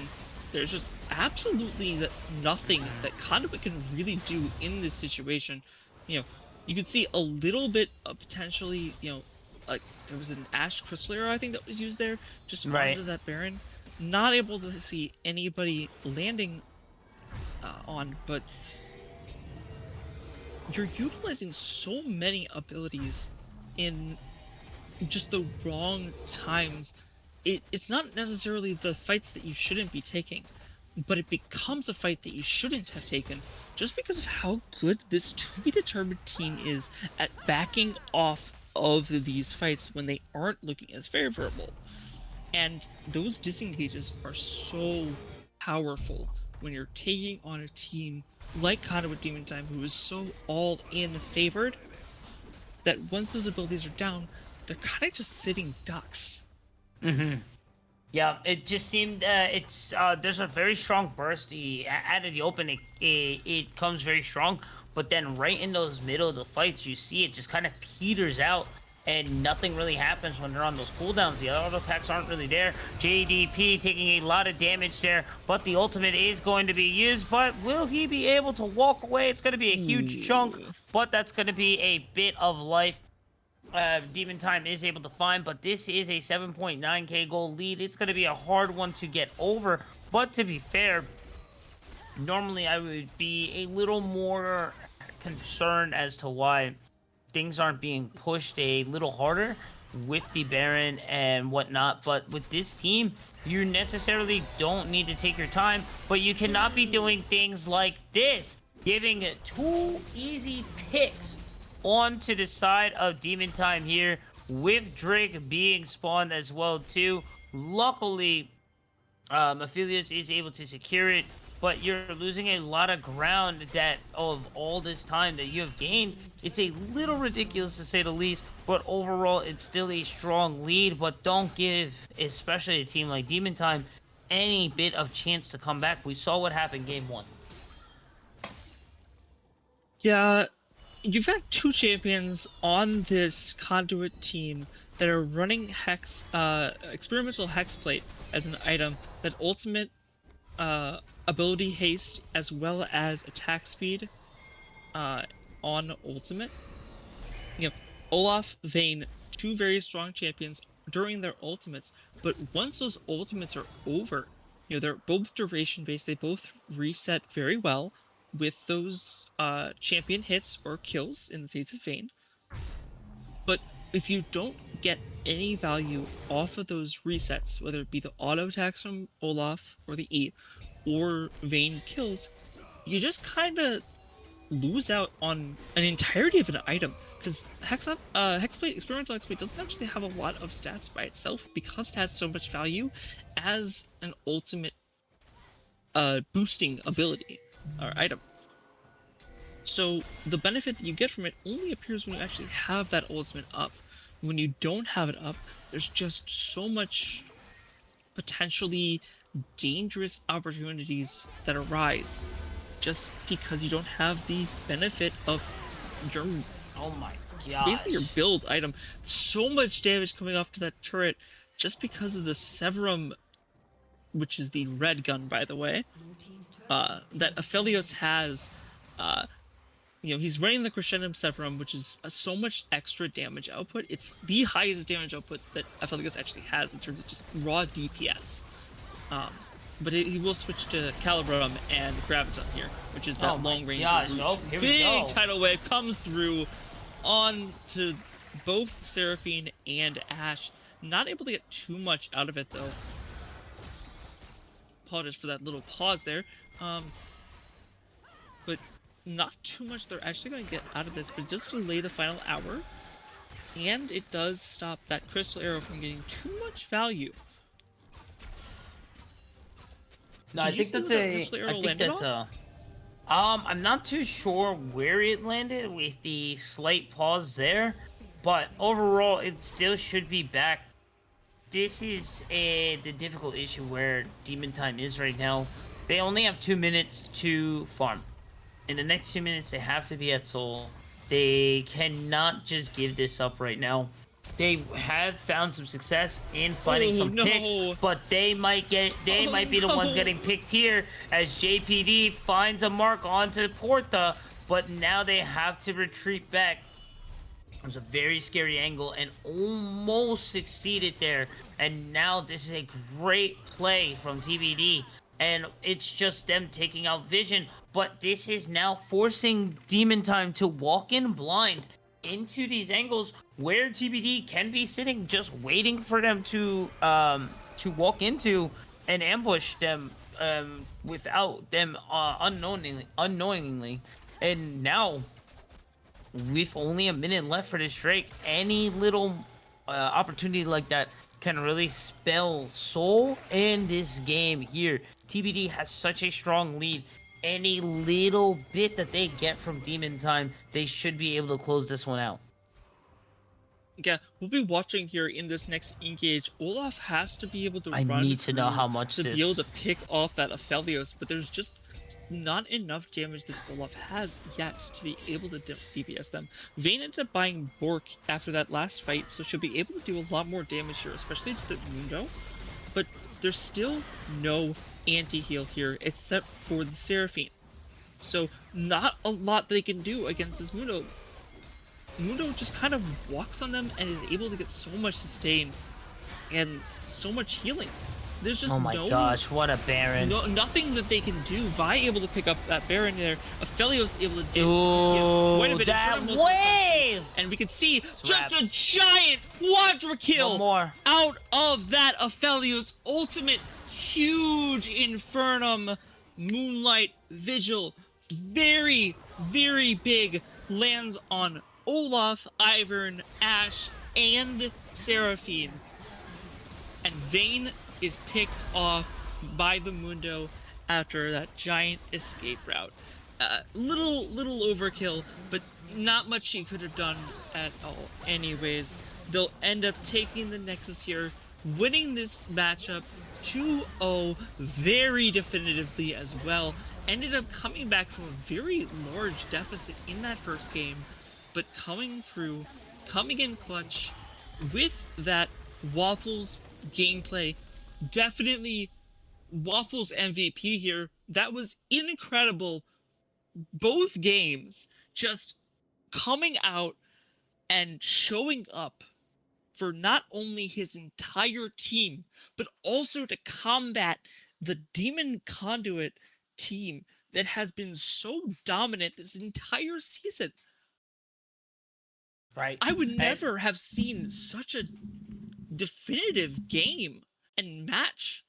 there's just absolutely nothing that Conduit can really do in this situation. You know, you could see a little bit of potentially, you know, like there was an Ashe Crystal Arrow, I think, that was used there, just onto that Baron. Not able to see anybody landing on, but you're utilizing so many abilities in just the wrong times. It's not necessarily the fights that you shouldn't be taking. but it becomes a fight that you shouldn't have taken just because of how good this to-be-determined team is at backing off of these fights when they aren't looking as favorable. And those disengages are so powerful when you're taking on a team like Conduit Demon Time, who is so all in favored, that once those abilities are down, they're kind of just sitting ducks. Yeah, it just seemed it's there's a very strong burst. Out of the open, it comes very strong, but then right in those middle of the fights, you see it just kind of peters out, and nothing really happens when they're on those cooldowns. The auto attacks aren't really there. JDP taking a lot of damage there, but the ultimate is going to be used. But will he be able to walk away? It's going to be a huge chunk, but that's going to be a bit of life. Demon Time is able to find, but this is a 7.9k gold lead. It's going to be a hard one to get over, but to be fair, normally I would be a little more concerned as to why things aren't being pushed a little harder with the Baron and whatnot. But with this team, you necessarily don't need to take your time, but you cannot be doing things like this, giving 2 easy picks onto the side of Demon Time here, with Drake being spawned as well too. Luckily, Aphelios is able to secure it, but you're losing a lot of ground that of all this time that you have gained. It's a little ridiculous to say the least, but overall it's still a strong lead. But don't give, especially a team like Demon Time, any bit of chance to come back. We saw what happened game 1. Yeah, you've got 2 champions on this Conduit team that are running Hex, experimental Hexplate as an item, that ultimate ability haste as well as attack speed on ultimate. You know, Olaf, Vayne, 2 very strong champions during their ultimates, but once those ultimates are over, you know, they're both duration based, they both reset very well with those champion hits or kills in the case of Vayne. But if you don't get any value off of those resets, whether it be the auto attacks from Olaf or the E, or Vayne kills, you just kind of lose out on an entirety of an item, because Hexplate, Experimental Hexplate doesn't actually have a lot of stats by itself because it has so much value as an ultimate boosting ability or item. So the benefit that you get from it only appears when you actually have that ultimate up. When you don't have it up, there's just so much potentially dangerous opportunities that arise just because you don't have the benefit of your Oh my god. basically your build item. So much damage coming off to that turret just because of the Severum, which is the red gun, by the way, that Aphelios has. You know, he's running the Crescendum Severum, which is so much extra damage output. It's the highest damage output that Aphelios actually has in terms of just raw DPS. But he will switch to Calibrum and Graviton here, which is that long range. Big tidal wave comes through on to both Seraphine and Ashe. Not able to get too much out of it though. Apologize for that little pause there. But not too much they're actually going to get out of this, but it does delay the final hour, and it does stop that Crystal Arrow from getting too much value. No, I think that's a. I think that's a. I'm not too sure where it landed with the slight pause there, but overall it still should be back. This is the difficult issue where Demon Time is right now. They only have 2 minutes to farm. In the next 2 minutes, they have to be at Soul. They cannot just give this up right now. They have found some success in finding some picks, but they might be the ones getting picked here as JPD finds a mark onto Porta, but now they have to retreat back. It was a very scary angle and almost succeeded there. And now this is a great play from TBD. And it's just them taking out Vision. But this is now forcing Demon Time to walk in blind into these angles where TBD can be sitting just waiting for them to walk into and ambush them without them unknowingly, and now with only a minute left for this Drake, any little opportunity like that can really spell soul in this game here. TBD has such a strong lead. Any little bit that they get from Demon Time, they should be able to close this one out. Yeah, we'll be watching here in this next engage. Olaf has to be able to I run need to know through how much to be able this- to pick off that Aphelios, but there's just not enough damage this Olaf has yet to be able to DPS them. Vayne ended up buying Bork after that last fight, so she'll be able to do a lot more damage here, especially to the Mundo. But there's still no anti-heal here except for the Seraphine. So not a lot they can do against this Mundo. Mundo just kind of walks on them and is able to get so much sustain and so much healing. There's just Oh my gosh, what a Baron. nothing that they can do. Vi able to pick up that Baron there. Aphelios able to do Ooh, that wave! and we can see just a giant quadra kill One more. out of that Aphelios ultimate. Huge Infernum Moonlight Vigil. Very, very big. Lands on Olaf, Ivern, Ashe, and Seraphine. And Vayne is picked off by the Mundo after that giant escape route. Little overkill, but not much he could have done at all. Anyways, they'll end up taking the Nexus here, winning this matchup 2-0 very definitively as well. Ended up coming back from a very large deficit in that first game, but coming through, coming in clutch with that Waffles gameplay. Definitely Waffles MVP here. That was incredible. Both games just coming out and showing up for not only his entire team, but also to combat the Demon Conduit team that has been so dominant this entire season. Right. I would never have seen such a definitive game and match.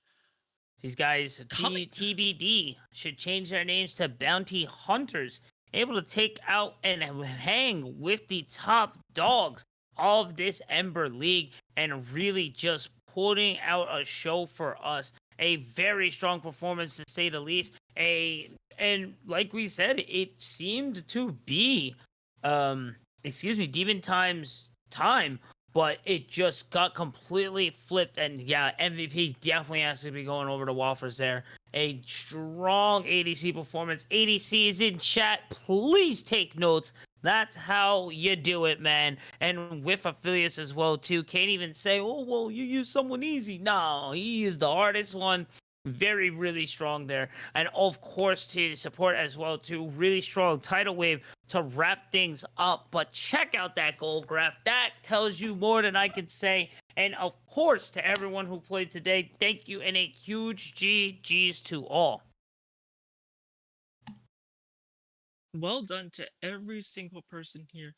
These guys, TBD, should change their names to Bounty Hunters, able to take out and hang with the top dogs of this Ember League and really just putting out a show for us. A very strong performance, to say the least. And like we said, it seemed to be, Demon Time's time, but it just got completely flipped. And yeah, MVP definitely has to be going over to Waffles there. A strong ADC performance. ADC is in chat. Please take notes. That's how you do it, man. And with Aphelios as well, too. Can't even say, oh, well, you use someone easy. No, he is the hardest one. Very, really strong there. And of course, to support as well, too. Really strong tidal wave to wrap things up. But check out that gold graph. That tells you more than I can say. And of course, to everyone who played today, thank you and a huge GG's to all. Well done to every single person here.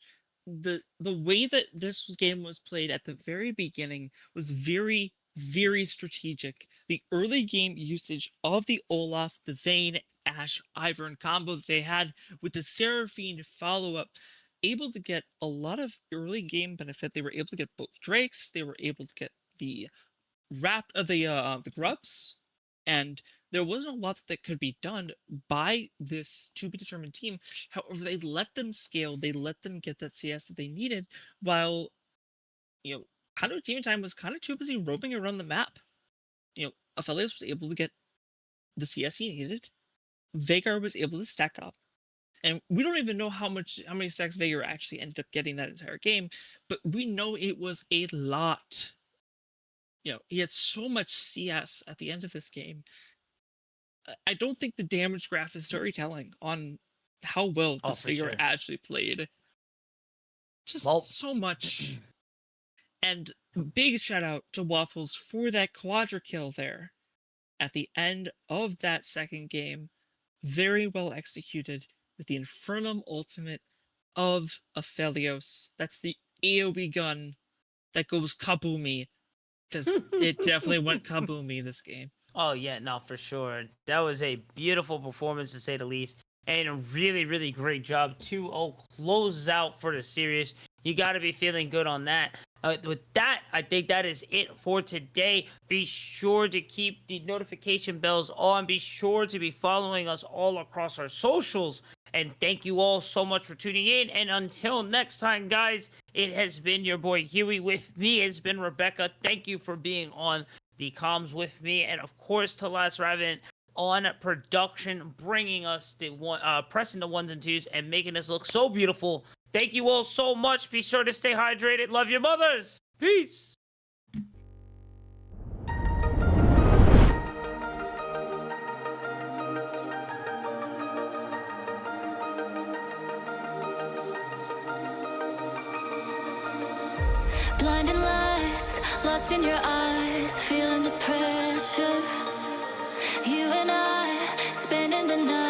The way that this game was played at the very beginning was very, very strategic. The early game usage of the Olaf, the Vayne, Ashe, Ivern combo that they had with the Seraphine follow-up, able to get a lot of early game benefit. They were able to get both Drakes, they were able to get the the grubs, and there wasn't a lot that could be done by this to be determined team. However, they let them scale, they let them get that CS that they needed, while Conduit Demon Time was kind of too busy roaming around the map. Aphelios was able to get the CS he needed. Veigar was able to stack up. And we don't even know how many stacks Veigar actually ended up getting that entire game, but we know it was a lot. He had so much CS at the end of this game. I don't think the damage graph is very telling on how well this Veigar actually played. Just so much. And big shout out to Waffles for that quadra kill there at the end of that second game. Very well executed with the Infernum ultimate of Aphelios. That's the AoE gun that goes kaboomy, because it definitely went kaboomy this game. Oh yeah, no, for sure. That was a beautiful performance to say the least, and a really, really great job. 2-0 closes out for the series. You got to be feeling good on that. With that, I think that is it for today. Be sure to keep the notification bells on. Be sure to be following us all across our socials. And thank you all so much for tuning in. And until next time, guys, it has been your boy Huey. With me has been Rebecca. Thank you for being on the comms with me, and of course to Last Revenant on production, bringing us the one, pressing the ones and twos and making us look so beautiful. Thank you all so much. Be sure to stay hydrated. Love your mothers. Peace. Blinding lights, lost in your eyes, feeling the pressure. You and I, spending the night.